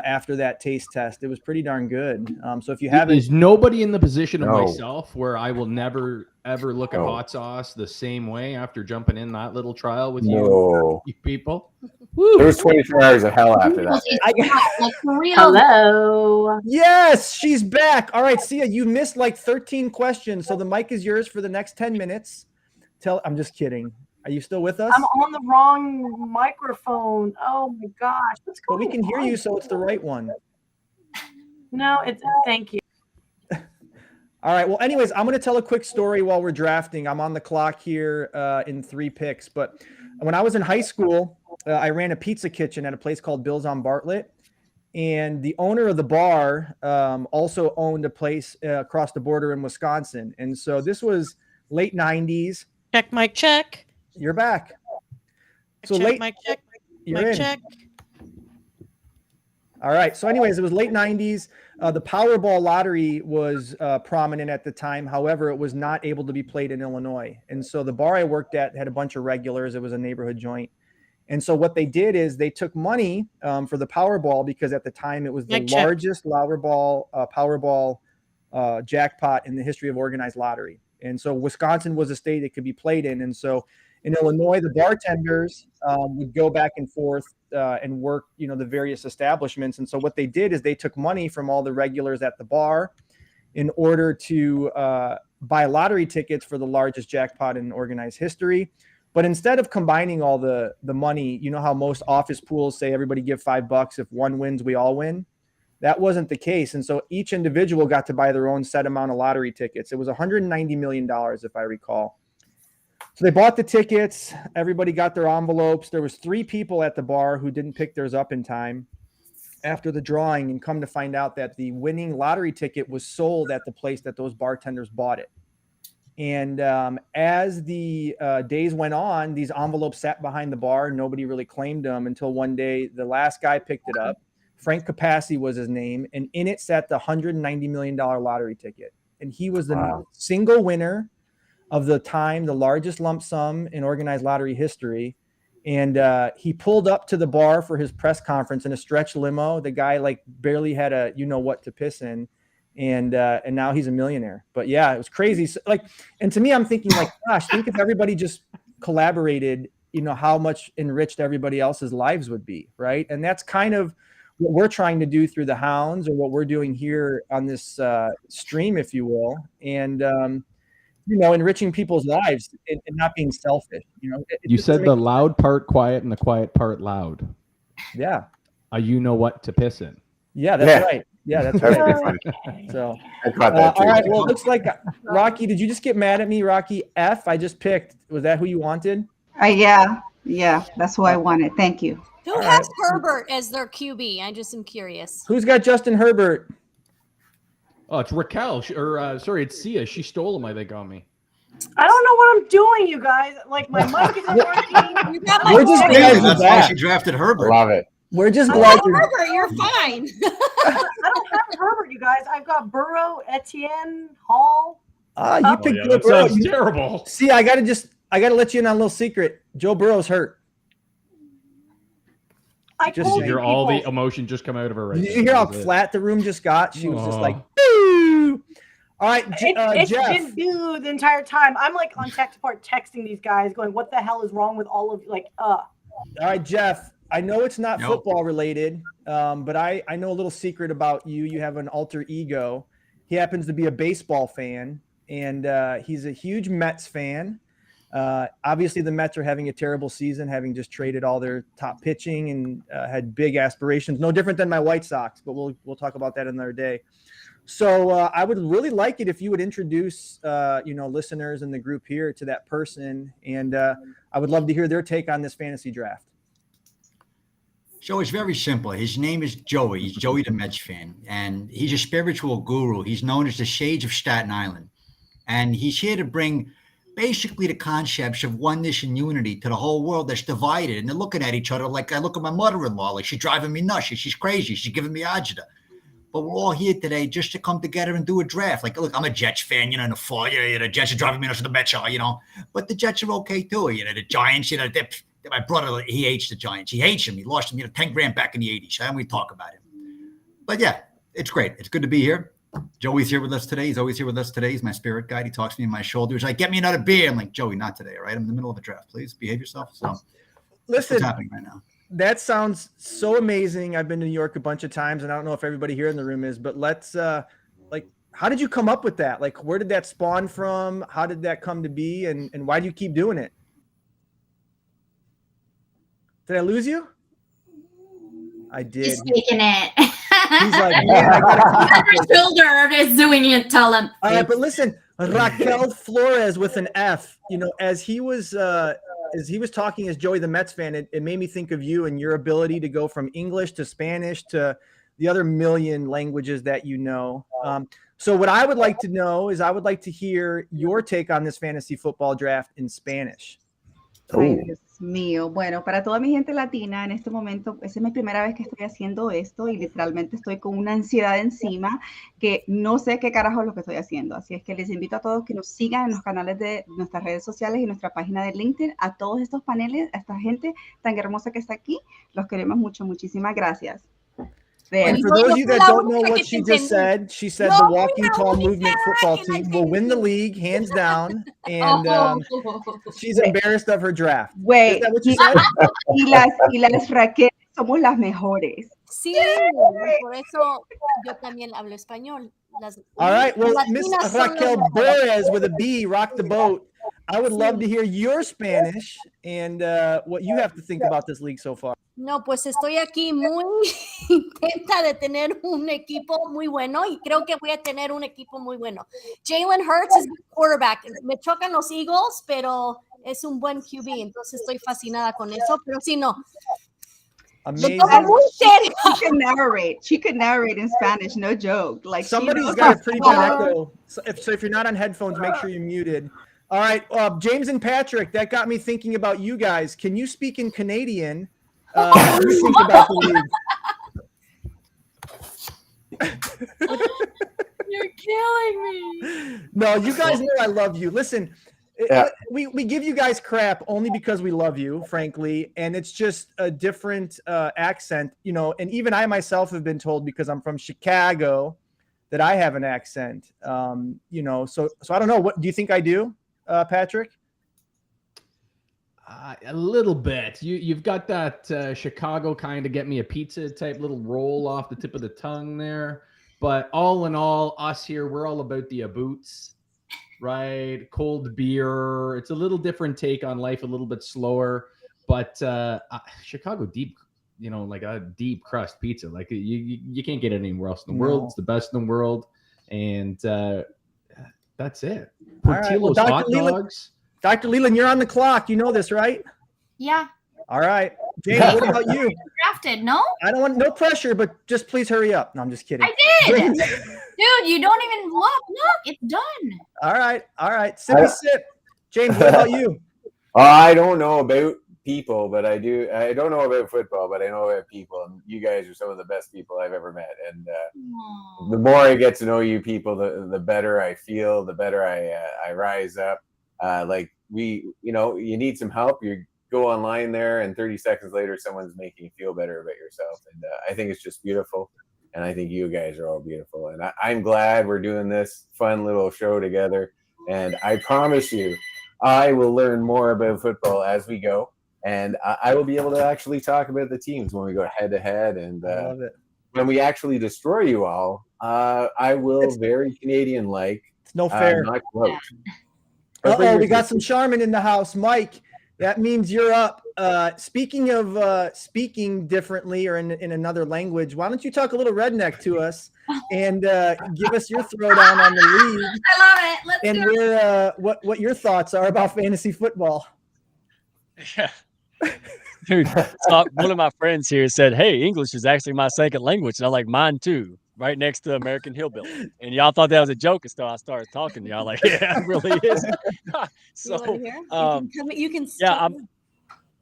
after that taste test. It was pretty darn good. So if you haven't, there's nobody in the position of myself where I will never ever look at hot sauce the same way after jumping in that little trial with you people. Woo. There was 24 hours of hell after that. Hello. Yes, she's back. All right, Syya, you missed like 13 questions, so the mic is yours for the next 10 minutes. I'm just kidding. Are you still with us? I'm on the wrong microphone. Oh my gosh. What's going on? But we can hear you, so it's the right one. No, thank you. All right. Well, anyways, I'm going to tell a quick story while we're drafting. I'm on the clock here in 3 picks. But when I was in high school, I ran a pizza kitchen at a place called Bill's on Bartlett. And the owner of the bar also owned a place across the border in Wisconsin. And so this was late 90s. Check, mic, check. You're back. So check, mic, check. You're mic in. Check. All right. So anyways, it was late 90s. The Powerball lottery was prominent at the time. However, it was not able to be played in Illinois. And so the bar I worked at had a bunch of regulars. It was a neighborhood joint. And so what they did is they took money for the Powerball because at the time it was the largest Powerball jackpot in the history of organized lottery. And so Wisconsin was a state it could be played in. And so in Illinois, the bartenders would go back and forth and work, the various establishments. And so what they did is they took money from all the regulars at the bar in order to buy lottery tickets for the largest jackpot in organized history. But instead of combining all the money, you know how most office pools say everybody give $5. If one wins, we all win. That wasn't the case. And so each individual got to buy their own set amount of lottery tickets. It was $190 million, if I recall. So they bought the tickets. Everybody got their envelopes. There was 3 people at the bar who didn't pick theirs up in time after the drawing, and come to find out that the winning lottery ticket was sold at the place that those bartenders bought it. And as the days went on, these envelopes sat behind the bar. Nobody really claimed them until one day the last guy picked it up. Frank Capassi was his name, and in it sat the $190 million lottery ticket. And he was the single winner of the time, the largest lump sum in organized lottery history. And he pulled up to the bar for his press conference in a stretch limo. The guy like barely had a what to piss in. And now he's a millionaire. But yeah, it was crazy. So, like, and to me, I'm thinking like, gosh, think if everybody just collaborated, how much enriched everybody else's lives would be, right? And that's kind of what we're trying to do through the Hounds, or what we're doing here on this stream, if you will, and enriching people's lives and not being selfish. You said the loud part quiet and the quiet part loud. Yeah. You know what to piss in. Yeah, that's right. Yeah, that's right. So, all right. Well, it looks like Raqi. Did you just get mad at me, Raqi? F. I just picked. Was that who you wanted? Yeah. That's who I wanted. Thank you. Who has Herbert as their QB? I just am curious. Who's got Justin Herbert? Oh, it's Raquel. It's Syya. She stole him, I think, on me. I don't know what I'm doing, you guys. Like, my mic isn't working. We're just glad that's why she drafted Herbert. Love it. We're just glad Herbert, you're fine. I don't have Herbert, you guys. I've got Burrow, Etienne, Hall. You picked Joe that Burrow. sounds terrible. See, I gotta let you in on a little secret. Joe Burrow's hurt. I Just told hear you all the people. emotion just come out of her right Did you hear how flat the room just got? She was just like, boo! All right, It's Geoff. been boo the entire time. I'm like on tech support texting these guys going, what the hell is wrong with all of All right, Geoff. I know it's not football related, but I know a little secret about you. You have an alter ego. He happens to be a baseball fan, and he's a huge Mets fan. Obviously, the Mets are having a terrible season, having just traded all their top pitching and had big aspirations. No different than my White Sox, but we'll talk about that another day. So I would really like it if you would introduce listeners in the group here to that person, and I would love to hear their take on this fantasy draft. So it's very simple. His name is Joey. He's Joey the Mets fan, and he's a spiritual guru. He's known as the Sage of Staten Island, and he's here to bring basically the concepts of oneness and unity to the whole world that's divided, and they're looking at each other like I look at my mother-in-law, like she's driving me nuts. She's crazy. She's giving me agita. But we're all here today just to come together and do a draft. Like, look, I'm a Jets fan, in the fall. The Jets are driving me nuts, the Mets are, But the Jets are okay too. The Giants, my brother, he hates the Giants. He hates him. He lost him, 10 grand back in the 80s. And we talk about him. But yeah, it's great. It's good to be here. Joey's here with us today. He's always here with us today. He's my spirit guide. He talks to me in my shoulders. Like, get me another beer. I'm like, Joey, not today, all right? I'm in the middle of a draft. Please behave yourself. So listen, what's happening right now. That sounds so amazing. I've been to New York a bunch of times, and I don't know if everybody here in the room is, but let's how did you come up with that? Like, where did that spawn from? How did that come to be? And why do you keep doing it? Did I lose you? I did. He's taking it. He's like, man, I gotta keep shoulder is doing it. Tell him. All right, but listen, Raquel Flores with an F. As he was talking as Joey the Mets fan, it made me think of you and your ability to go from English to Spanish to the other million languages that you know. So what I would like to know is I would like to hear your take on this fantasy football draft in Spanish. Ay, Dios mío. Bueno, para toda mi gente latina, en este momento, esa es mi primera vez que estoy haciendo esto y literalmente estoy con una ansiedad encima que no sé qué carajo es lo que estoy haciendo. Así es que les invito a todos que nos sigan en los canales de nuestras redes sociales y nuestra página de LinkedIn, a todos estos paneles, a esta gente tan hermosa que está aquí. Los queremos mucho. Muchísimas gracias. And for those of you that don't know what she just said, she said the Walking Tall Movement football team will win the league, hands down, and she's embarrassed of her draft. Wait, is that what you said? y las Raquel somos las mejores. Sí, por eso yo también hablo español. All right, well, Miss Raquel Borras with a B, rock the boat. I would love to hear your Spanish and what you have to think about this league so far. No, pues estoy aquí muy intenta de tener un equipo muy bueno y creo que voy a tener un equipo muy bueno. Jalen Hurts es mi quarterback. Me chocan los Eagles, pero es un buen QB, entonces estoy fascinada con eso, pero si no. Amazing. She could narrate in Spanish, no joke. Like somebody's got a pretty good echo. So if you're not on headphones, make sure you're muted. All right, James and Patrick, that got me thinking about you guys. Can you speak in Canadian? What do you think about the league? You're killing me. No, you guys know I love you. Listen, We give you guys crap only because we love you, frankly, and it's just a different accent, you know. And even I myself have been told, because I'm from Chicago, that I have an accent. You know, so I don't know. What do you think I do, Patrick? A little bit. You've got that Chicago kind of get me a pizza type little roll off the tip of the tongue there. But all in all, us here, we're all about the boots, right? Cold beer. It's a little different take on life, a little bit slower. But Chicago deep, you know, like a deep crust pizza. Like you can't get it anywhere else in the world. It's the best in the world. And that's it. Portillo's hot dogs. Dr. Leland, you're on the clock. You know this, right? Yeah. All right. James, what about you? Drafted, no? I don't want no pressure, but just please hurry up. No, I'm just kidding. I did. Dude, you don't even look. Look, it's done. All right. Sippy sip. James, what about you? I don't know about people, but I do. I don't know about football, but I know about people. And you guys are some of the best people I've ever met. And the more I get to know you people, the better I feel, the better I rise up. Like you need some help. You go online there, and 30 seconds later, someone's making you feel better about yourself. And I think it's just beautiful. And I think you guys are all beautiful. And I'm glad we're doing this fun little show together. And I promise you, I will learn more about football as we go. And I will be able to actually talk about the teams when we go head to head. And when we actually destroy you all, I will very Canadian-like. It's no fair. Not quote. We got some Charmin in the house. Mike, that means you're up. Speaking of speaking differently or in another language, why don't you talk a little redneck to us and give us your throwdown on the league? I love it. Let's do it. What your thoughts are about fantasy football. Yeah. Dude, so one of my friends here said, hey, English is actually my second language. And I'm like, mine too. Right next to American Hillbilly. And y'all thought that was a joke until I started talking to y'all. Like, yeah, it really is. So, you can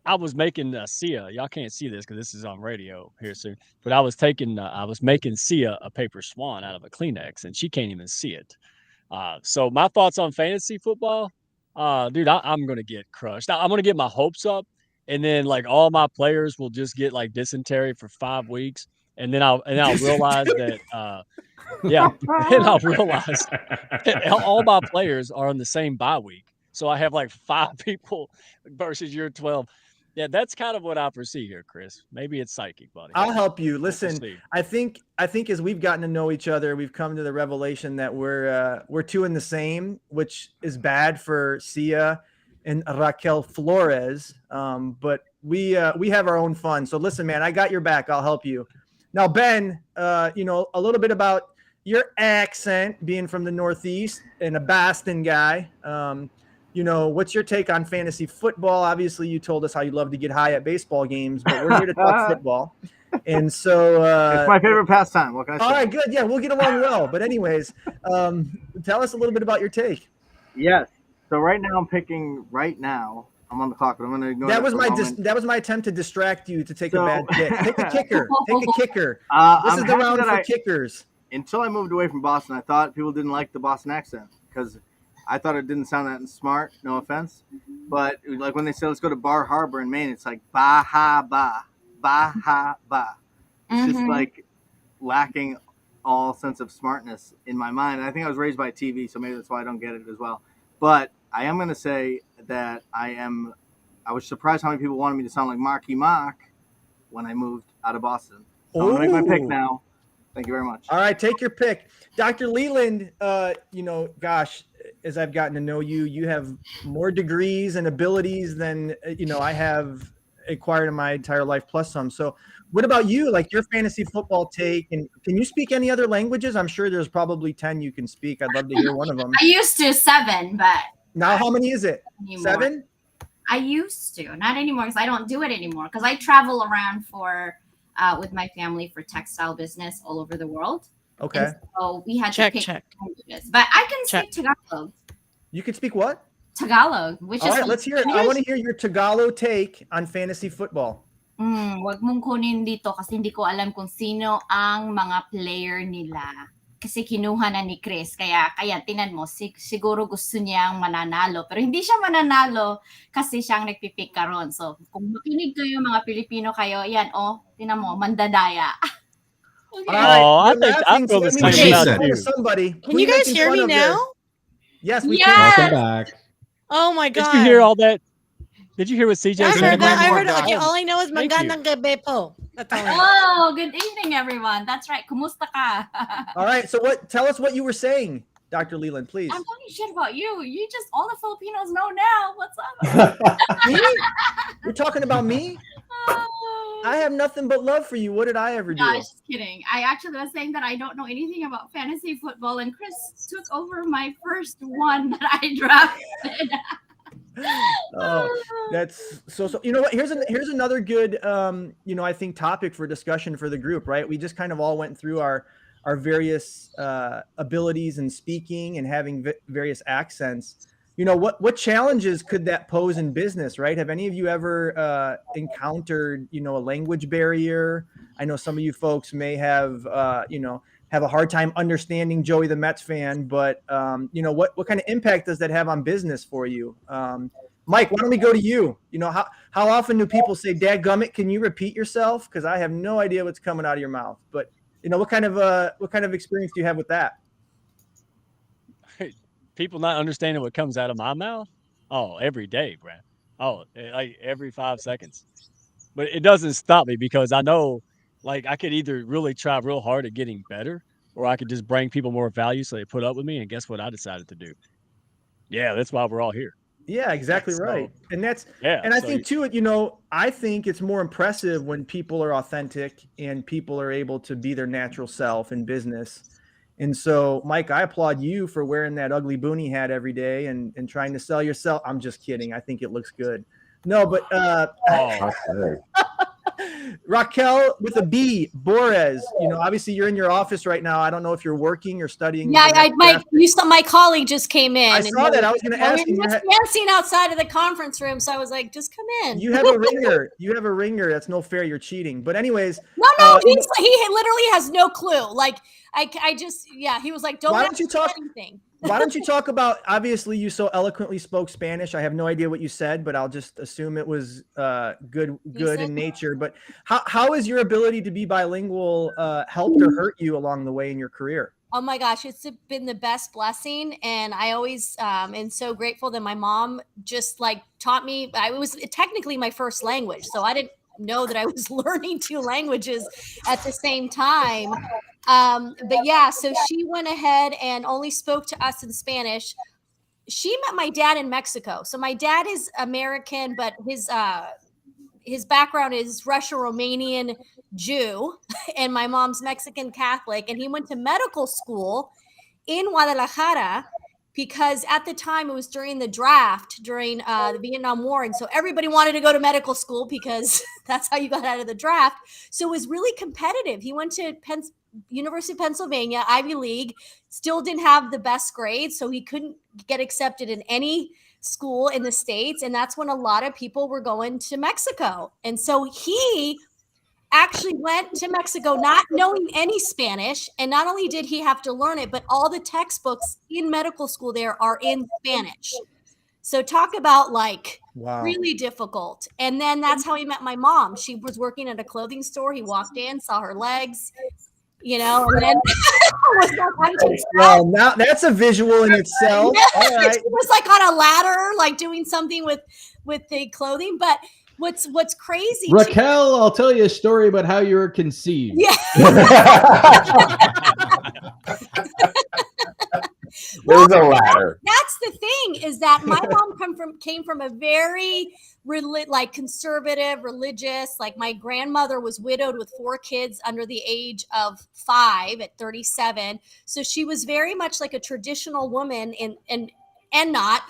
I was making Syya. Y'all can't see this because this is on radio here soon. But I was making Syya a paper swan out of a Kleenex, and she can't even see it. So my thoughts on fantasy football, dude, I'm going to get crushed. I'm going to get my hopes up, and then like all my players will just get like dysentery for 5 weeks. And then I'll realize that, and I'll realize all my players are on the same bye week. So I have like 5 people versus your 12. Yeah, that's kind of what I foresee here, Chris. Maybe it's psychic, buddy. I'll help you. Listen, I think as we've gotten to know each other, we've come to the revelation that we're two in the same, which is bad for Syya and Raquel Flores. But we have our own fun. So listen, man, I got your back. I'll help you. Now, Ben, a little bit about your accent, being from the Northeast and a Boston guy. What's your take on fantasy football? Obviously, you told us how you love to get high at baseball games, but we're here to talk football. And so it's my favorite pastime. What can I say? All right, good. Yeah, we'll get along well. But anyways, tell us a little bit about your take. Yes. So right now I'm picking I'm on the clock, but I'm going to ignore that. That was my attempt to distract you to take a bad pick. Take a kicker. Take a kicker. This is the round for kickers. Until I moved away from Boston, I thought people didn't like the Boston accent because I thought it didn't sound that smart. No offense, but like when they say let's go to Bar Harbor in Maine, it's like ba ha ba, ba ha ba. It's just like lacking all sense of smartness in my mind. And I think I was raised by TV, so maybe that's why I don't get it as well. But I am going to say that I was surprised how many people wanted me to sound like Marky Mark when I moved out of Boston. So I'm going to make my pick now. Thank you very much. All right, take your pick. Dr. Leland, gosh, as I've gotten to know you, you have more degrees and abilities than, I have acquired in my entire life plus some. So what about you? Like your fantasy football take, and can you speak any other languages? I'm sure there's probably 10 you can speak. I'd love to hear one of them. I used to 7, but now how many is it? Anymore. 7? I used to, not anymore because I don't do it anymore because I travel around with my family for textile business all over the world. Okay. And so we had to pick languages, but I can speak Tagalog. You can speak what? Tagalog, which all is right. Let's hear it. I want to hear your Tagalog take on fantasy football. Wag mong kunin dito kasi hindi ko alam kung sino ang mga player nila. kasi kinuha na ni Chris. Kaya tinan mo, siguro gusto niyang mananalo. Pero hindi siya mananalo kasi siyang nagpipick karon. So, kung makinig kayo, mga Pilipino kayo, yan, tinan mo, mandadaya. Okay. I feel the same about you. Somebody. Can you guys hear me now? Yes, we Yes! can. Welcome back. Oh my God. Did you hear all that? Did you hear what CJ I said? heard that. I heard Thank it. you. All I know is Thank you. magandang gabi po. That's all I know. Good evening, everyone. That's right. Kumusta ka? All right. So tell us what you were saying, Dr. Leland, please. I'm talking shit about you. You just, all the Filipinos know now. What's up? Me? You're talking about me? I have nothing but love for you. What did I ever do? No, I was just kidding. I actually was saying that I don't know anything about fantasy football, and Chris took over my first one that I drafted. That's so you know what, here's another good I think topic for discussion for the group, right? We just kind of all went through our various abilities in speaking and having various accents. What challenges could that pose in business, right? Have any of you ever encountered a language barrier? I know some of you folks may have have a hard time understanding Joey the Mets fan, but what kind of impact does that have on business for you? Mike, why don't we go to you? How often do people say, "Dadgummit, can you repeat yourself?" Because I have no idea what's coming out of your mouth. But what kind of experience do you have with that? People not understanding what comes out of my mouth? Oh, every day, Brad. Oh, like every 5 seconds. But it doesn't stop me because I know, like, I could either really try real hard at getting better, or I could just bring people more value so they put up with me. And guess what I decided to do? Yeah, that's why we're all here. Yeah, exactly right. And I think too, I think it's more impressive when people are authentic and people are able to be their natural self in business. And so, Mike, I applaud you for wearing that ugly boonie hat every day and trying to sell yourself. I'm just kidding. I think it looks good. No, but Raquel with a B, Borras, obviously you're in your office right now. I don't know if you're working or studying. Yeah, my colleague just came in. I saw that. I was going to ask you. Dancing outside of the conference room, so I was like, just come in. You have a ringer. That's no fair. You're cheating. But anyways. No, he literally has no clue. Like, he was like, why don't you talk anything. Why don't you talk about, obviously you so eloquently spoke Spanish. I have no idea what you said, but I'll just assume it was good in nature. But how is your ability to be bilingual helped or hurt you along the way in your career? Oh my gosh, it's been the best blessing. And I always am so grateful that my mom just taught me. It was technically my first language. So I didn't know that I was learning two languages at the same time. But yeah, so she went ahead and only spoke to us in Spanish. She met my dad in Mexico. So my dad is American, but his background is Russo-Romanian Jew, and my mom's Mexican Catholic. And he went to medical school in Guadalajara because at the time it was during the draft, during the Vietnam War. And so everybody wanted to go to medical school because that's how you got out of the draft. So it was really competitive. He went to University of Pennsylvania, Ivy League, still didn't have the best grades. So he couldn't get accepted in any school in the States. And that's when a lot of people were going to Mexico. And so he actually went to Mexico not knowing any Spanish. And not only did he have to learn it, but all the textbooks in medical school there are in Spanish. So talk about really difficult. And then that's how he met my mom. She was working at a clothing store. He walked in, saw her legs, and then well, now that's a visual in itself. All right. She was on a ladder, doing something with the clothing. But what's crazy, Raquel, I'll tell you a story about how you were conceived. Yeah. There's a ladder. That's the thing, is that my mom came from a very conservative, religious. My grandmother was widowed with 4 kids under the age of 5 at 37. So she was very much like a traditional woman and not.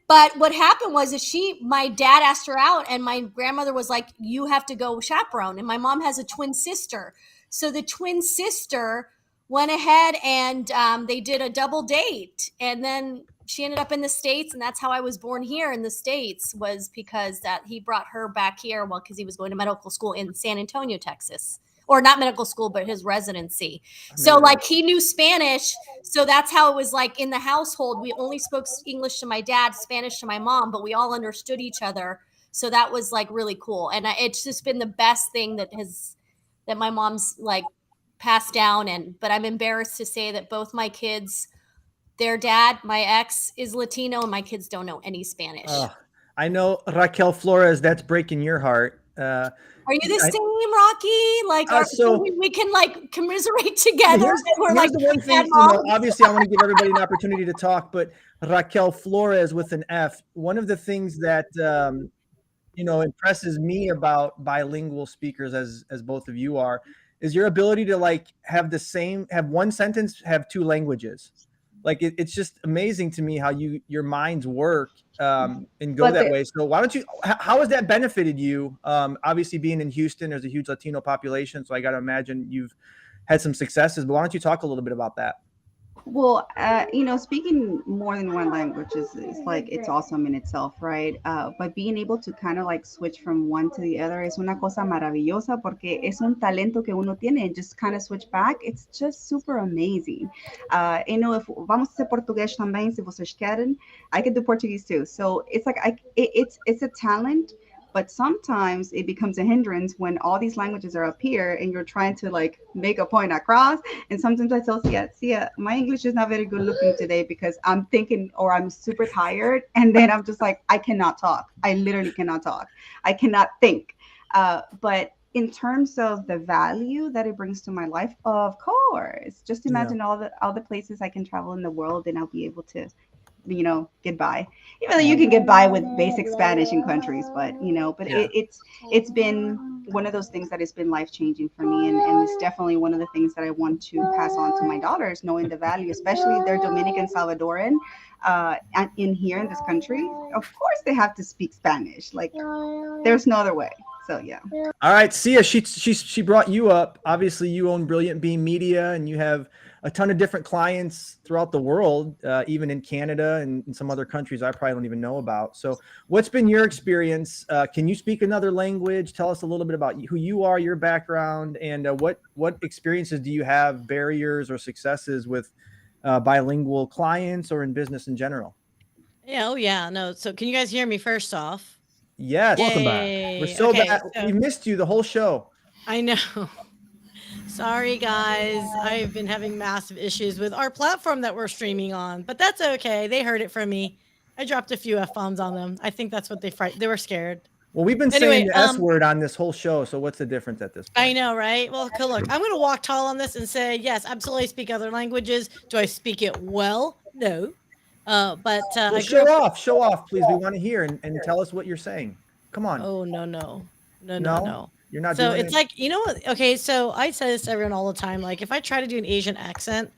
But what happened was my dad asked her out, and my grandmother was like, you have to go chaperone. And my mom has a twin sister. So the twin sister went ahead and they did a double date. And then she ended up in the States. And that's how I was born here in the States, was because that he brought her back here because he was going to medical school in San Antonio, Texas. or not medical school, but his residency. So like he knew Spanish. So that's how it was like in the household. We only spoke English to my dad, Spanish to my mom, but we all understood each other. So that was like really cool. And it's just been the best thing that my mom's like passed down. But I'm embarrassed to say that both my kids, their dad, my ex, is Latino, and my kids don't know any Spanish. I know, Raquel Flores, that's breaking your heart. Are you the same, Raqi? Like, so we can like commiserate together. Here's like the one thing, obviously I want to give everybody an opportunity to talk, but Raquel Flores with an F, one of the things that, impresses me about bilingual speakers as both of you are, is your ability to like have one sentence, have two languages. Like it's just amazing to me how your minds work and go that way. So how has that benefited you? Obviously being in Houston, there's a huge Latino population. So I got to imagine you've had some successes, but why don't you talk a little bit about that? Well, speaking more than one language is like, it's awesome in itself, right? But being able to kind of like switch from one to the other es una cosa maravillosa, porque es un talento que uno tiene, and just kind of switch back. It's just super amazing. If vamos a hacer português também, se vocês querem, I can do Portuguese too. So it's like, it's a talent. But sometimes it becomes a hindrance when all these languages are up here and you're trying to like make a point across. And sometimes I tell Syya, my English is not very good looking today because I'm thinking, or I'm super tired. And then I'm just like, I cannot talk. I literally cannot talk. I cannot think. But in terms of the value that it brings to my life, of course, just imagine all the places I can travel in the world and I'll be able to, get by. Even though you can get by with basic Spanish in countries, but it's been one of those things that has been life-changing for me, and it's definitely one of the things that I want to pass on to my daughters, knowing the value, especially they're Dominican, Salvadoran, and in this country, of course they have to speak Spanish. Like there's no other way. So yeah. All right, Syya, she brought you up. Obviously, you own Brilliant Beam Media, and you have a ton of different clients throughout the world, even in Canada and in some other countries I probably don't even know about. So what's been your experience? Can you speak another language? Tell us a little bit about who you are, your background, and what experiences do you have, barriers or successes with bilingual clients or in business in general? Yeah. Oh yeah. No. So can you guys hear me first off? Yes. Welcome back. We're so bad. We missed you the whole show. I know. Sorry, guys. I've been having massive issues with our platform that we're streaming on, but that's okay. They heard it from me. I dropped a few F-bombs on them. I think that's what they were scared. Well, we've been saying the S word on this whole show, so what's the difference at this point? I know, right? Well, look, I'm going to walk tall on this and say, yes, absolutely I speak other languages. Do I speak it well? No. But well, show off, please. We want to hear and tell us what you're saying. Come on. Oh, no. You're not. So it's like, you know what? Okay, so I say this to everyone all the time. Like, if I try to do an Asian accent,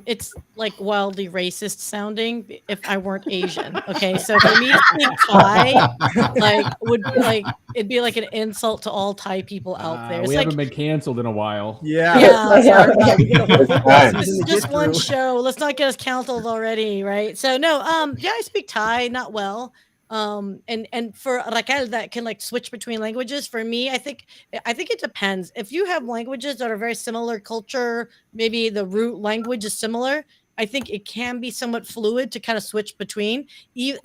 it's like wildly racist sounding if I weren't Asian. Okay, so for me to speak Thai, it'd be like an insult to all Thai people out there. It's we haven't been canceled in a while. Yeah. This is just one show. Let's not get us canceled already, right? So no, I speak Thai, not well. And for Raquel that can like switch between languages, for me, I think it depends. If you have languages that are very similar culture, maybe the root language is similar, I think it can be somewhat fluid to kind of switch between,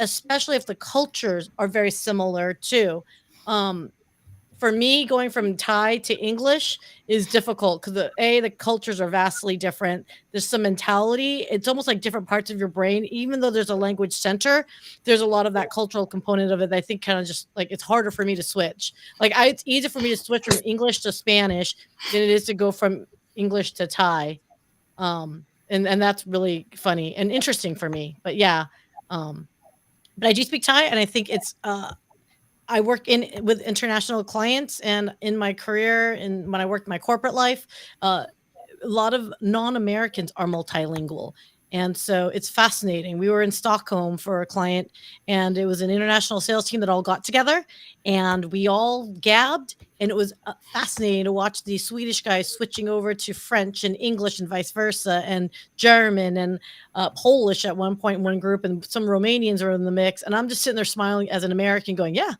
especially if the cultures are very similar too. For me, going from Thai to English is difficult because the cultures are vastly different. There's some mentality. It's almost like different parts of your brain. Even though there's a language center, there's a lot of that cultural component of it that I think kind of just like it's harder for me to switch. Like it's easier for me to switch from English to Spanish than it is to go from English to Thai. And that's really funny and interesting for me. But yeah, but I do speak Thai, and I think it's I work with international clients, and in my career and when I worked my corporate life, a lot of non-Americans are multilingual. And so it's fascinating. We were in Stockholm for a client, and it was an international sales team that all got together, and we all gabbed, and it was fascinating to watch the Swedish guys switching over to French and English and vice versa, and German and Polish at one point in one group, and some Romanians were in the mix. And I'm just sitting there smiling as an American going, yeah,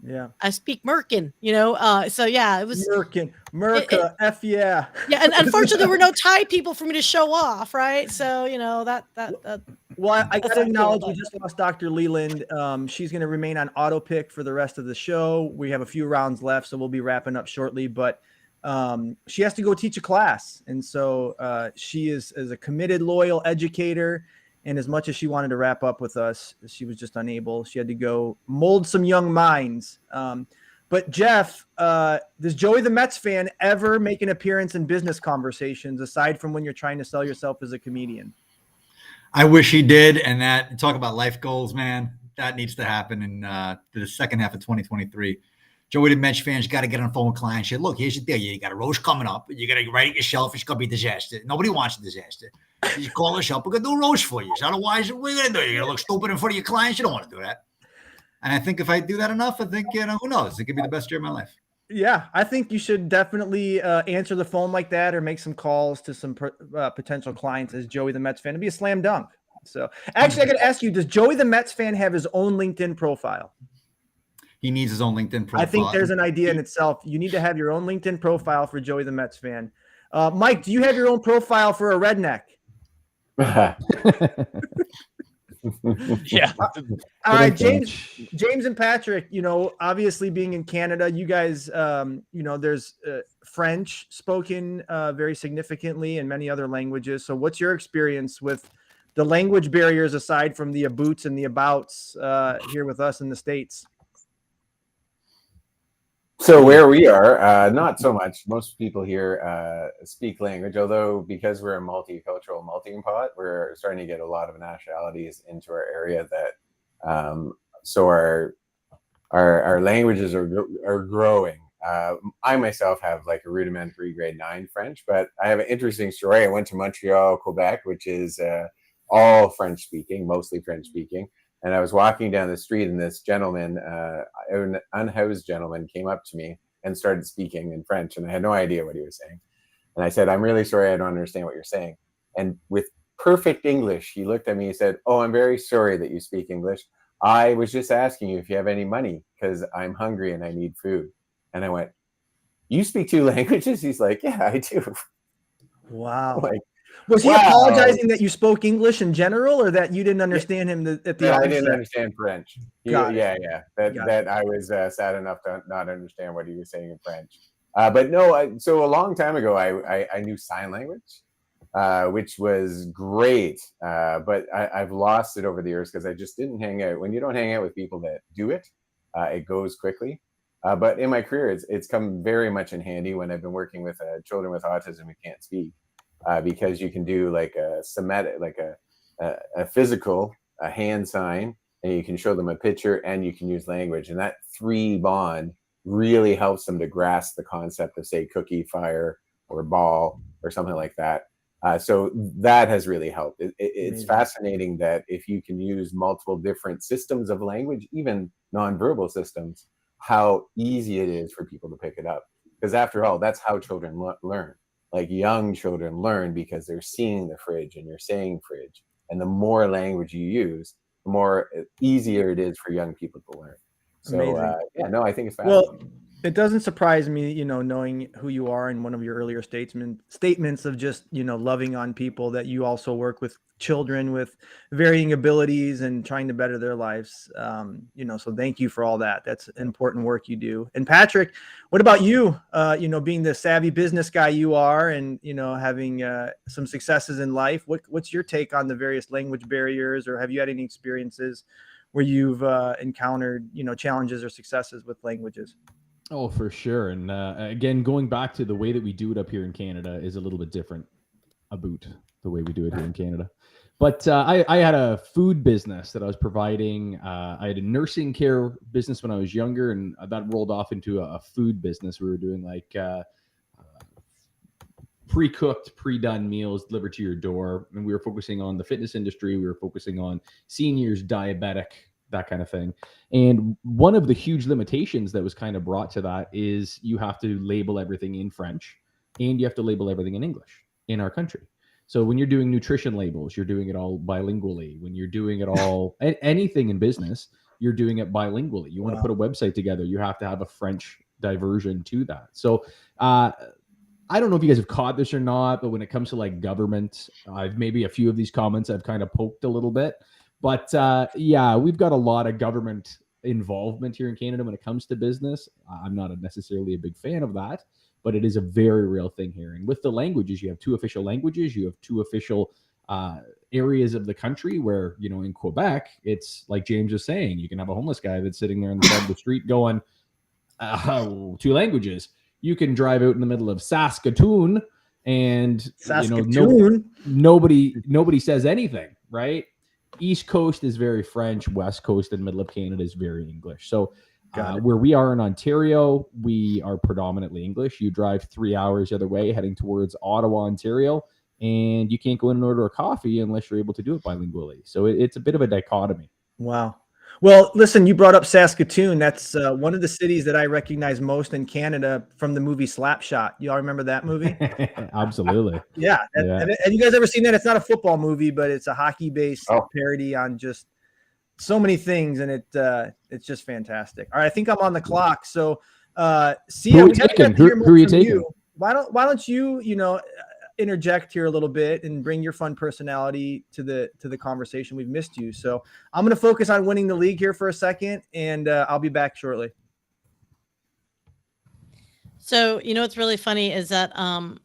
Yeah. I speak Merkin, so yeah, it was Merca, F yeah. Yeah, and unfortunately there were no Thai people for me to show off, right? So, that Well, I got to not acknowledge cool, we just lost Dr. Leland. She's going to remain on auto pick for the rest of the show. We have a few rounds left, so we'll be wrapping up shortly. But she has to go teach a class, and so she is a committed, loyal educator. And as much as she wanted to wrap up with us, she was just unable. She had to go mold some young minds. But Geoff, does Joey the Mets fan ever make an appearance in business conversations aside from when you're trying to sell yourself as a comedian? I wish he did. And that, talk about life goals, man, that needs to happen in the second half of 2023. Joey the Mets fans got to get on the phone with clients. Say, look, here's the deal. You got a roast coming up. You got to write it yourself. It's going to be a disaster. Nobody wants a disaster. You just call us up. We're going to do a roast for you. So otherwise, what are you going to do? You're going to look stupid in front of your clients. You don't want to do that. And I think if I do that enough, I think, who knows? It could be the best year of my life. Yeah, I think you should definitely answer the phone like that or make some calls to some potential clients as Joey the Mets fan. It'd be a slam dunk. So actually, I got to ask you, does Joey the Mets fan have his own LinkedIn profile? He needs his own LinkedIn profile. I think there's an idea in itself. You need to have your own LinkedIn profile for Joey the Mets fan. Mike, do you have your own profile for a redneck? Yeah. All right, James and Patrick, obviously being in Canada, you guys, there's French spoken very significantly and many other languages. So what's your experience with the language barriers aside from the abouts and the abouts here with us in the States? So where we are, not so much. Most people here speak language, although because we're a multicultural melting pot, we're starting to get a lot of nationalities into our area that, so our languages are growing. I myself have like a rudimentary grade 9 French, but I have an interesting story. I went to Montreal, Quebec, which is all French speaking, mostly French speaking. And I was walking down the street, and this gentleman, an unhoused gentleman, came up to me and started speaking in French, and I had no idea what he was saying. And I said, "I'm really sorry, I don't understand what you're saying." And with perfect English, he looked at me and said, "Oh, I'm very sorry that you speak English. I was just asking you if you have any money because I'm hungry and I need food." And I went, "You speak 2 languages?" He's like, "Yeah, I do." Wow. Like, was he apologizing that you spoke English in general, or that you didn't understand him at the I didn't understand French. Yeah. That I was sad enough to not understand what he was saying in French. But no, so a long time ago, I knew sign language, which was great. But I've lost it over the years because I just didn't hang out. When you don't hang out with people that do it, it goes quickly. But in my career, it's come very much in handy when I've been working with children with autism who can't speak. Because you can do like a somatic, like a physical, a hand sign, and you can show them a picture, and you can use language, and that 3 bond really helps them to grasp the concept of, say, cookie, fire, or ball, or something like that. So that has really helped. It's fascinating that if you can use multiple different systems of language, even nonverbal systems, how easy it is for people to pick it up. Because after all, that's how children learn. Like young children learn because they're seeing the fridge and you're saying fridge. And the more language you use, the more easier it is for young people to learn. So, I think it's fascinating. Well, it doesn't surprise me, knowing who you are in one of your earlier statements of just, loving on people, that you also work with children with varying abilities and trying to better their lives. So thank you for all that. That's important work you do. And Patrick, what about you? Being the savvy business guy you are, and, having some successes in life, what's your take on the various language barriers, or have you had any experiences where you've encountered, challenges or successes with languages? Oh, for sure. And again, going back to the way that we do it up here in Canada is a little bit different about the way we do it here in Canada. But I had a food business that I was providing. I had a nursing care business when I was younger, and that rolled off into a food business. We were doing like pre-cooked, pre-done meals delivered to your door. And we were focusing on the fitness industry. We were focusing on seniors, diabetic, that kind of thing. And one of the huge limitations that was kind of brought to that is you have to label everything in French, and you have to label everything in English in our country. So when you're doing nutrition labels, you're doing it all bilingually. When you're doing it all, anything in business, you're doing it bilingually. You want to put a website together, you have to have a French diversion to that. So I don't know if you guys have caught this or not, but when it comes to like government, maybe a few of these comments I've kind of poked a little bit. But yeah, we've got a lot of government involvement here in Canada when it comes to business. I'm not necessarily a big fan of that, but it is a very real thing here. And with the languages, you have 2 official languages, you have 2 official areas of the country where, you know, in Quebec, it's like James was saying, you can have a homeless guy that's sitting there on the side of the street going, 2 languages. You can drive out in the middle of Saskatoon and nobody says anything, right? East Coast is very French, West Coast and middle of Canada is very English. So where we are in Ontario, we are predominantly English. You drive 3 hours the other way heading towards Ottawa, Ontario, and you can't go in and order a coffee unless you're able to do it bilingually. So it's a bit of a dichotomy. Wow. Well, listen, you brought up Saskatoon. That's one of the cities that I recognize most in Canada from the movie Slapshot. You all remember that movie? Absolutely. Yeah. And you guys ever seen that? It's not a football movie, but it's a hockey-based parody on just so many things, and it's just fantastic. All right, I think I'm on the clock. So, Syya, who are you taking? Why don't you, interject here a little bit and bring your fun personality to the conversation? We've missed you. So I'm going to focus on winning the league here for a second, and I'll be back shortly. So, what's really funny is that I'm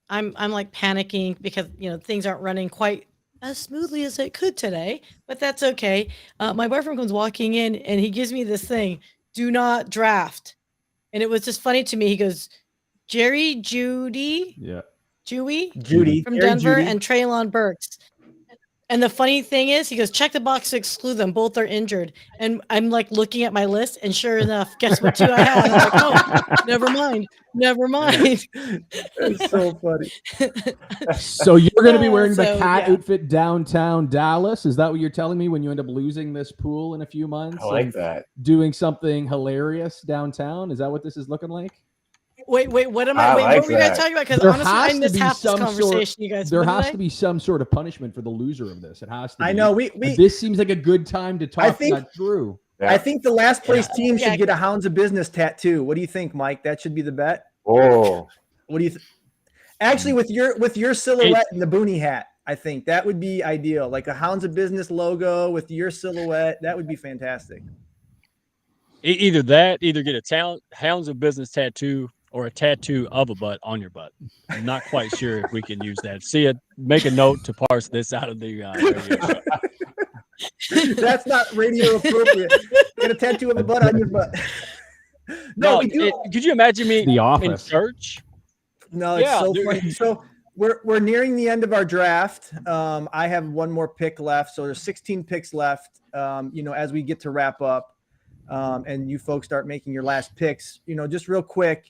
like panicking because, things aren't running quite as smoothly as it could today, but that's okay. My boyfriend comes walking in and he gives me this thing, do not draft. And it was just funny to me. He goes, Judy from Denver and Traylon Burks. And the funny thing is, he goes, check the box to exclude them. Both are injured. And I'm like looking at my list, and sure enough, guess what 2 I had? I'm like, oh, never mind. It's so funny. So you're going to be wearing the cat outfit downtown Dallas? Is that what you're telling me when you end up losing this pool in a few months? I like that. Doing something hilarious downtown? Is that what this is looking like? Wait, what am I? What were you guys talking about? Because honestly, I missed half this conversation, you guys. There has to be some sort of punishment for the loser of this. It has to be. I know. This seems like a good time to talk that through. Yeah. I think the last place team should get a Hounds of Business tattoo. What do you think, Mike? That should be the bet. Oh, what do you actually with your silhouette and the boonie hat? I think that would be ideal. Like a Hounds of Business logo with your silhouette. That would be fantastic. Either get a Hounds of Business tattoo or a tattoo of a butt on your butt. I'm not quite sure if we can use that. Syya, make a note to parse this out of the radio show. That's not radio appropriate. Get a tattoo of a butt on your butt. No, could you imagine me in church? No, it's so funny. So we're nearing the end of our draft. I have one more pick left. So there's 16 picks left. As we get to wrap up, and you folks start making your last picks, just real quick.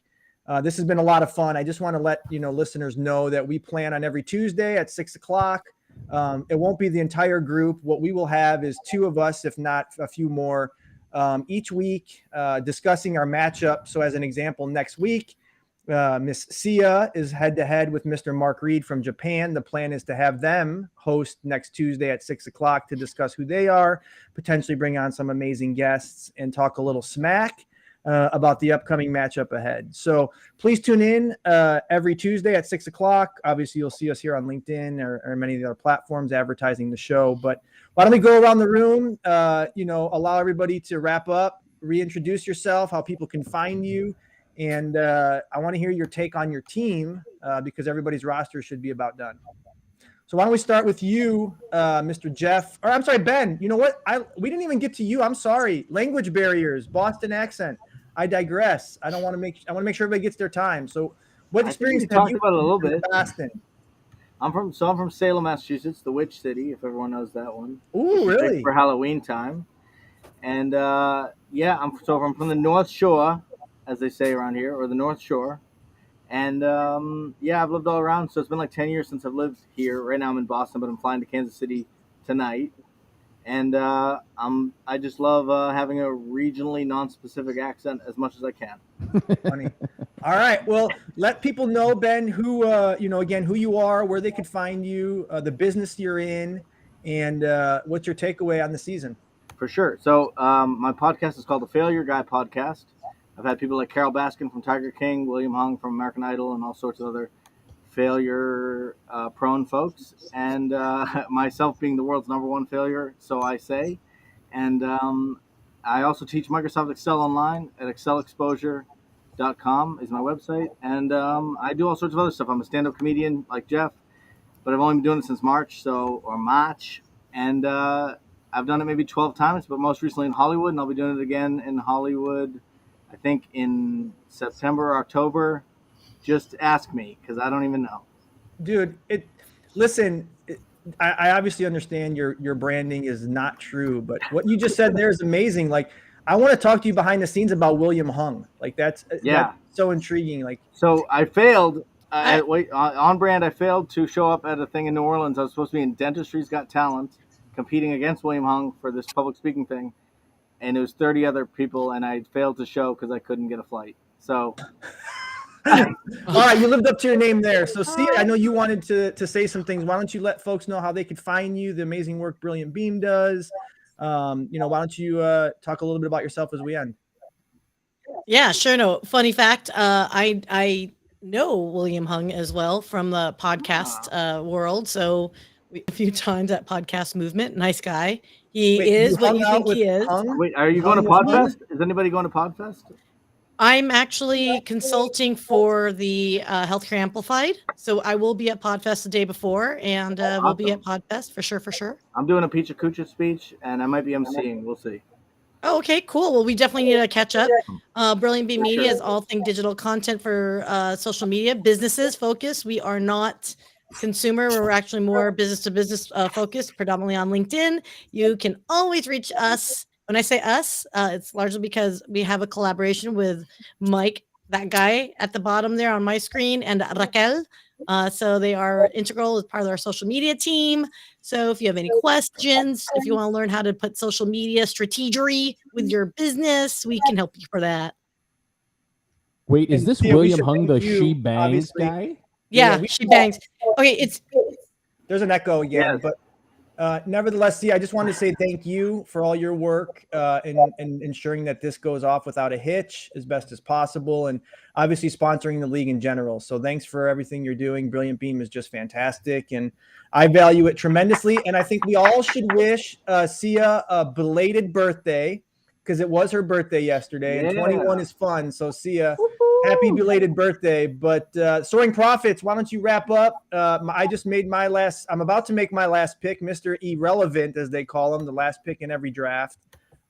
This has been a lot of fun. I just want to let listeners know that we plan on every Tuesday at 6:00. It won't be the entire group. What we will have is 2 of us, if not a few more, each week discussing our matchup. So as an example, next week, Miss Syya is head-to-head with Mr. Mark Reid from Japan. The plan is to have them host next Tuesday at 6:00 to discuss who they are, potentially bring on some amazing guests, and talk a little smack about the upcoming matchup ahead. So please tune in every Tuesday at 6:00. Obviously, you'll see us here on LinkedIn or many of the other platforms advertising the show. But why don't we go around the room, allow everybody to wrap up, reintroduce yourself, how people can find you. And I want to hear your take on your team because everybody's roster should be about done. So why don't we start with you, Mr. Geoff? Or I'm sorry, Ben. You know what? We didn't even get to you. I'm sorry. Language barriers, Boston accent. I digress. I want to make sure everybody gets their time. So what experience have you about a little bit? Boston? I'm from Salem, Massachusetts, the Witch City, if everyone knows that one. Ooh, really? For Halloween time. And I'm from the North Shore, as they say around here, or the North Shore. And I've lived all around. So it's been like 10 years since I've lived here. Right now I'm in Boston, but I'm flying to Kansas City tonight. And I just love having a regionally non-specific accent as much as I can. Funny. All right. Well, let people know, Ben, who who you are, where they could find you, the business you're in, and what's your takeaway on the season. For sure. So my podcast is called the Failure Guy Podcast. I've had people like Carol Baskin from Tiger King, William Hung from American Idol, and all sorts of other failure-prone folks. And myself being the world's #1 failure, so I say. And I also teach Microsoft Excel online at excelexposure.com is my website. And I do all sorts of other stuff. I'm a stand-up comedian like Geoff, but I've only been doing it since March. And I've done it maybe 12 times, but most recently in Hollywood, and I'll be doing it again in Hollywood, I think in September or October. Just ask me, because I don't even know. Dude, I obviously understand your branding is not true, but what you just said there is amazing. Like, I want to talk to you behind the scenes about William Hung. Like, that's so intriguing. Like, so I failed on brand. I failed to show up at a thing in New Orleans. I was supposed to be in Dentistry's Got Talent, competing against William Hung for this public speaking thing, and it was 30 other people, and I failed to show because I couldn't get a flight. So. All right, you lived up to your name there. So, Syya, I know you wanted to say some things. Why don't you let folks know how they could find you, the amazing work Brilliant Beam does? Why don't you talk a little bit about yourself as we end? Yeah, sure. No, funny fact, I know William Hung as well from the podcast world. So a few times at Podcast Movement. Nice guy. He is what you think he is. Wait, are you going to Podfest? Is anybody going to Podfest? I'm actually consulting for the Healthcare Amplified. So I will be at Podfest the day before, and we'll be at Podfest for sure. I'm doing a Pecha Kucha speech, and I might be emceeing. We'll see. Oh, okay, cool. Well, we definitely need to catch up. Brilliant Beam Media is all thing digital content for social media. Businesses focused. We are not consumer. We're actually more business to business focused, predominantly on LinkedIn. You can always reach us. When I say us, it's largely because we have a collaboration with Mike, that guy at the bottom there on my screen, and Raquel. So they are integral as part of our social media team. So if you have any questions, if you want to learn how to put social media strategy with your business, we can help you for that. Wait, is this William Hung, the She Bangs guy? Yeah, She Bangs. Okay, there's an echo again, but nevertheless, I just wanted to say thank you for all your work in ensuring that this goes off without a hitch as best as possible, and obviously sponsoring the league in general. So thanks for everything you're doing. Brilliant Beam is just fantastic, and I value it tremendously. And I think we all should wish Syya a belated birthday, because it was her birthday yesterday, and 21 is fun. So Syya, happy belated birthday. But Soaring Prophets, why don't you wrap up? I'm about to make my last pick, Mr. Irrelevant, as they call him, the last pick in every draft.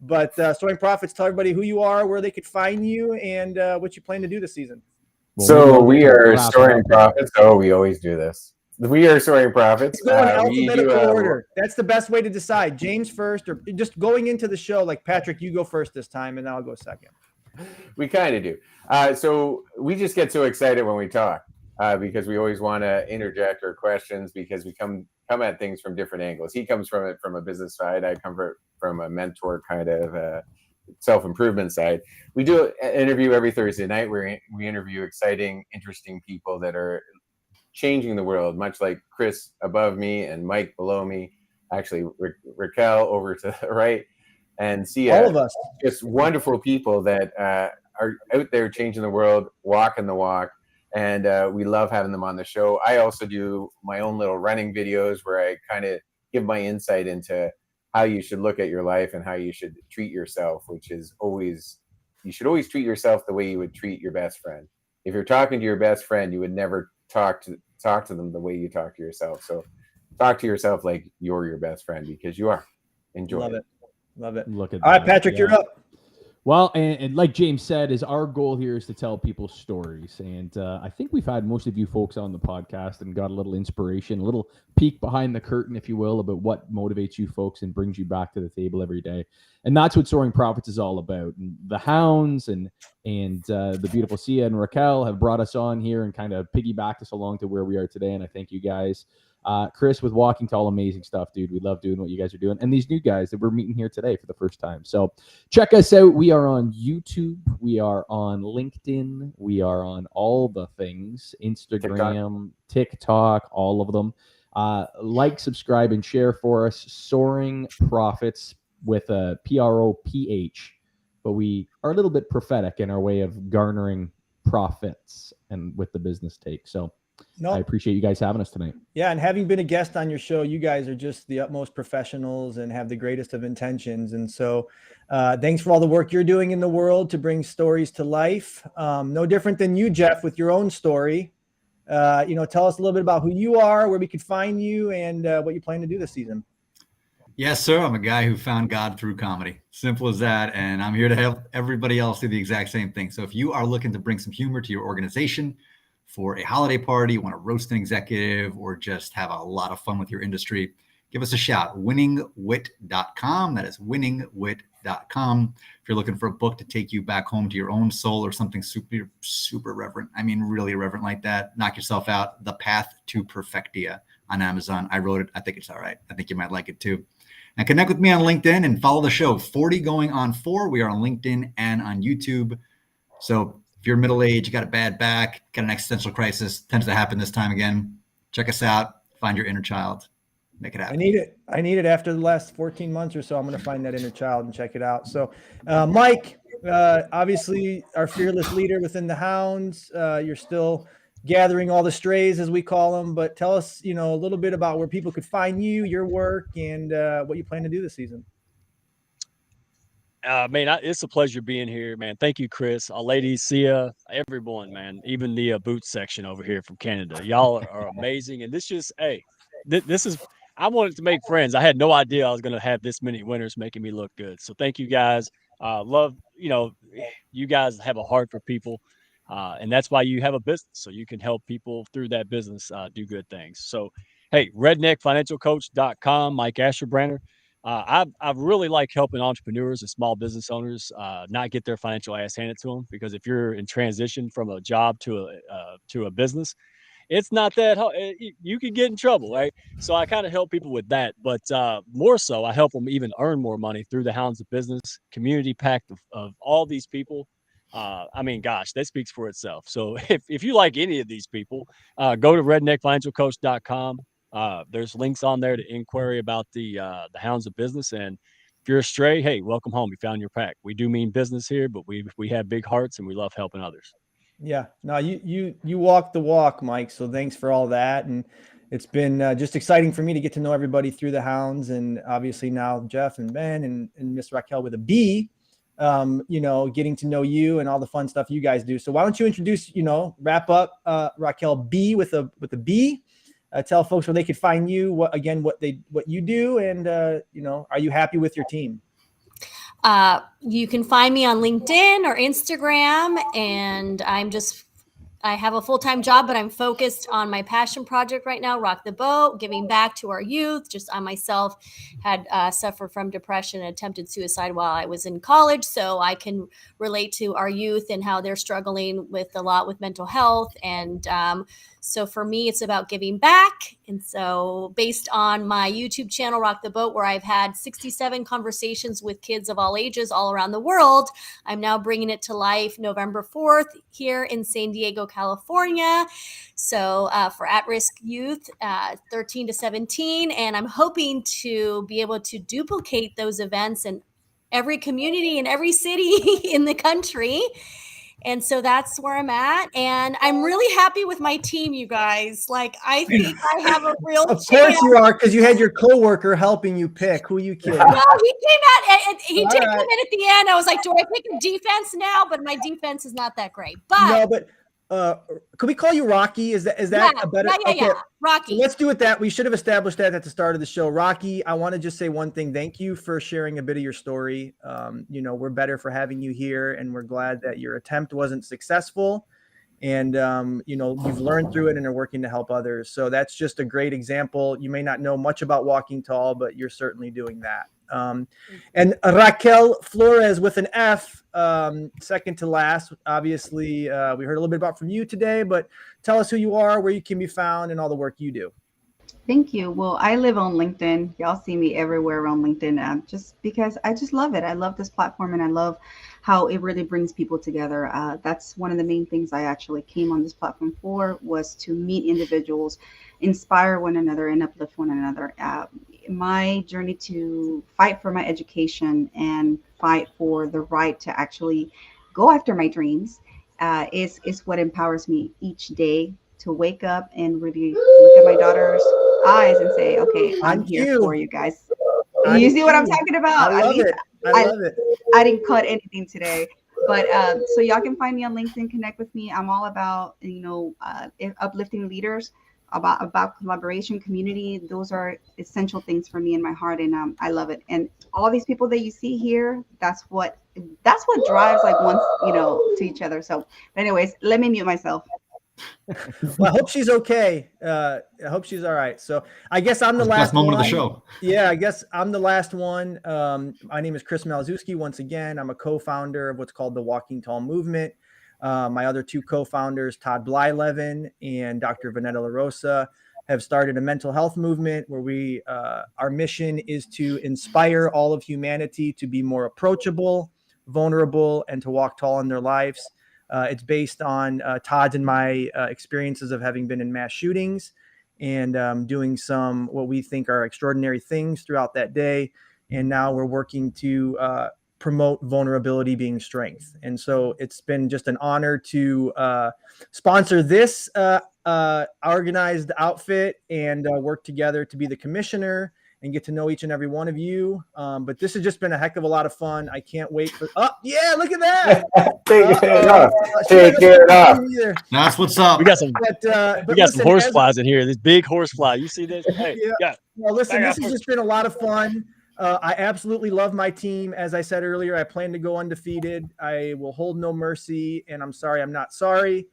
But Soaring Prophets, tell everybody who you are, where they could find you, and what you plan to do this season. So we are Soaring Prophets. Oh, we always do this. We are Soaring Prophets. Go in alphabetical order. That's the best way to decide. James first, or just going into the show, like Patrick, you go first this time, and then I'll go second. We kind of do. So we just get so excited when we talk because we always want to interject our questions because we come at things from different angles. He comes from it from a business side. I come from a mentor kind of self-improvement side. We do an interview every Thursday night where we interview exciting, interesting people that are changing the world, much like Chris above me and Mike below me. Actually, Raquel over to the right. And Syya, all of us, just wonderful people that are out there changing the world, walking the walk, and we love having them on the show. I also do my own little running videos where I kind of give my insight into how you should look at your life and how you should treat yourself, which is you should always treat yourself the way you would treat your best friend. If you're talking to your best friend, you would never talk to them the way you talk to yourself. So talk to yourself like you're your best friend, because you are. Enjoy. Love it. Look at all that. Right, Patrick, you're up. Well, and like James said, is our goal here is to tell people stories. And I think we've had most of you folks on the podcast and got a little inspiration, a little peek behind the curtain, if you will, about what motivates you folks and brings you back to the table every day. And that's what Soaring Prophets is all about. And the Hounds and the beautiful Syya and Raquel have brought us on here and kind of piggybacked us along to where we are today. And I thank you guys. Chris with Walking Tall, amazing stuff, dude. We love doing what you guys are doing. And these new guys that we're meeting here today for the first time. So check us out. We are on YouTube. We are on LinkedIn. We are on all the things, Instagram, TikTok, all of them. Like, subscribe, and share for us. Soaring Prophets with a PROPH, but we are a little bit prophetic in our way of garnering profits and with the business take. So I appreciate you guys having us tonight. Yeah, and having been a guest on your show, you guys are just the utmost professionals and have the greatest of intentions. And so thanks for all the work you're doing in the world to bring stories to life. No different than you, Geoff, with your own story. Tell us a little bit about who you are, where we could find you, and what you plan to do this season. Yes, sir. I'm a guy who found God through comedy. Simple as that. And I'm here to help everybody else do the exact same thing. So if you are looking to bring some humor to your organization for a holiday party, you want to roast an executive, or just have a lot of fun with your industry, give us a shout. winningwit.com. That is winningwit.com. If you're looking for a book to take you back home to your own soul, or something super, super reverent, I mean, really reverent like that, knock yourself out. The Path to Perfectia on Amazon. I wrote it. I think it's all right. I think you might like it too. And connect with me on LinkedIn and follow the show. 40 going on 4. We are on LinkedIn and on YouTube. So if you're middle-aged, you got a bad back, got an existential crisis, tends to happen this time again, check us out. Find your inner child. Make it happen. I need it after the last 14 months or so. I'm going to find that inner child and check it out. So, Mike, obviously our fearless leader within the Hounds. You're still gathering all the strays, as we call them, but tell us, a little bit about where people could find you, your work, and what you plan to do this season. Man, it's a pleasure being here, man. Thank you, Chris, ladies, Syya, everyone, man, even the boots section over here from Canada. Y'all are amazing. And this is, I wanted to make friends. I had no idea I was going to have this many winners making me look good. So thank you guys. Love, you guys have a heart for people. And that's why you have a business, so you can help people through that business do good things. So, hey, redneckfinancialcoach.com, Mike Ashabraner. I really like helping entrepreneurs and small business owners not get their financial ass handed to them, because if you're in transition from a job to a business, it's not that hard. You can get in trouble, right? So I kind of help people with that, but more so, I help them even earn more money through the Hounds of Business community pack of all these people. I mean, gosh, that speaks for itself. So if you like any of these people, go to redneckfinancialcoach.com. There's links on there to inquiry about the Hounds of Business. And if you're a stray, hey, welcome home. You found your pack. We do mean business here, but we have big hearts and we love helping others. Yeah, no, you walk the walk, Mike. So thanks for all that. And it's been just exciting for me to get to know everybody through the Hounds, and obviously now Geoff and Ben and Miss Raquel with a B. Getting to know you and all the fun stuff you guys do. So why don't you introduce, wrap up Raquel B with a B. Tell folks where they could find you, what you do, and are you happy with your team? You can find me on LinkedIn or Instagram, and I have a full-time job, but I'm focused on my passion project right now, Rock the Boat, giving back to our youth. Just I myself had suffered from depression and attempted suicide while I was in college, so I can relate to our youth and how they're struggling with a lot with mental health. And so for me, it's about giving back. And so based on my YouTube channel, Rock the Boat, where I've had 67 conversations with kids of all ages all around the world, I'm now bringing it to life November 4th here in San Diego, California. So for at-risk youth, 13 to 17. And I'm hoping to be able to duplicate those events in every community in every city in the country. And so that's where I'm at. And I'm really happy with my team, you guys. Like, I think I have a real Of course you are, because you had your coworker helping you pick. Who you kidding? Well, he came out and he did come in at the end. I was like, do I pick a defense now? But my defense is not that great. But no, but could we call you Raqi? Is that a better? Yeah. Raqi. So let's do it that. We should have established that at the start of the show. Raqi, I want to just say one thing. Thank you for sharing a bit of your story. We're better for having you here, and we're glad that your attempt wasn't successful. And, you've learned through it and are working to help others. So that's just a great example. You may not know much about Walking Tall, but you're certainly doing that. And Raquel Flores with an F, second to last. Obviously, we heard a little bit about from you today, but tell us who you are, where you can be found, and all the work you do. Thank you. Well, I live on LinkedIn. Y'all see me everywhere on LinkedIn, just because I just love it. I love this platform, and I love how it really brings people together. That's one of the main things I actually came on this platform for, was to meet individuals, inspire one another, and uplift one another. My journey to fight for my education and fight for the right to actually go after my dreams is what empowers me each day to wake up and really look at my daughter's eyes and say, okay, I'm here for you guys. You see what I'm talking about? I love it. I love it. I didn't cut anything today. But so y'all can find me on LinkedIn, connect with me. I'm all about, uplifting leaders, about collaboration, community. Those are essential things for me in my heart, and I love it. And all these people that you see here, that's what drives to each other. So, but anyways, let me mute myself. Well, I hope she's okay. I hope she's all right. So I guess I'm the last moment one of the show. Yeah, I guess I'm the last one. My name is Chris Maliszewski. Once again, I'm a co-founder of what's called the Walking Tall Movement. My other two co-founders, Todd Blyleven and Dr. Vanetta LaRosa, have started a mental health movement where our mission is to inspire all of humanity to be more approachable, vulnerable, and to walk tall in their lives. It's based on Todd's and my experiences of having been in mass shootings and doing some what we think are extraordinary things throughout that day. And now we're working to promote vulnerability being strength. And so it's been just an honor to sponsor this organized outfit and work together to be the commissioner and get to know each and every one of you. But this has just been a heck of a lot of fun. I can't wait for, yeah, look at that. Take it off. That's what's up. We got some, but we got some horse flies in here. This big horse fly. You see this? Hey, yeah. Well, listen, this has just been a lot of fun. I absolutely love my team. As I said earlier, I plan to go undefeated. I will hold no mercy, and I'm sorry I'm not sorry.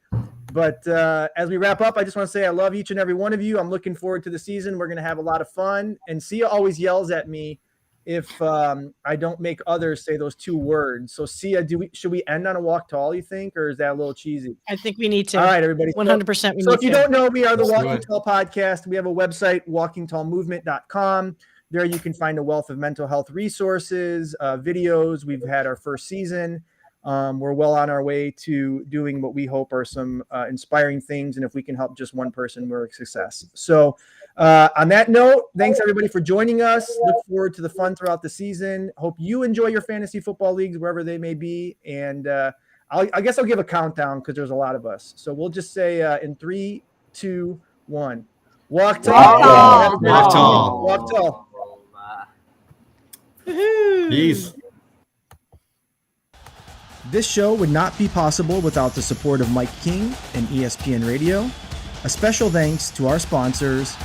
But as we wrap up, I just want to say I love each and every one of you. I'm looking forward to the season. We're going to have a lot of fun. And Syya always yells at me if I don't make others say those two words. So Syya, should we end on a walk tall, you think, or is that a little cheesy? I think we need to. All right, everybody. 100%. So if you don't know, we are the Walking Tall Podcast. We have a website, walkingtallmovement.com. There you can find a wealth of mental health resources, videos. We've had our first season. We're well on our way to doing what we hope are some inspiring things. And if we can help just one person, we're a success. So on that note, thanks everybody for joining us. Look forward to the fun throughout the season. Hope you enjoy your fantasy football leagues, wherever they may be. And I guess I'll give a countdown because there's a lot of us. So we'll just say in 3, 2, 1. Walk tall. Walk tall. Walk tall. Peace. This show would not be possible without the support of Mike King and ESPN Radio. A special thanks to our sponsors,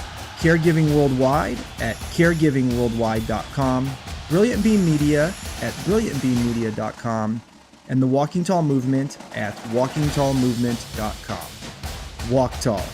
Caregiving Worldwide at caregivingworldwide.com, Brilliant Beam Media at brilliantbeammedia.com, and the Walking Tall Movement at walkingtallmovement.com. Walk tall.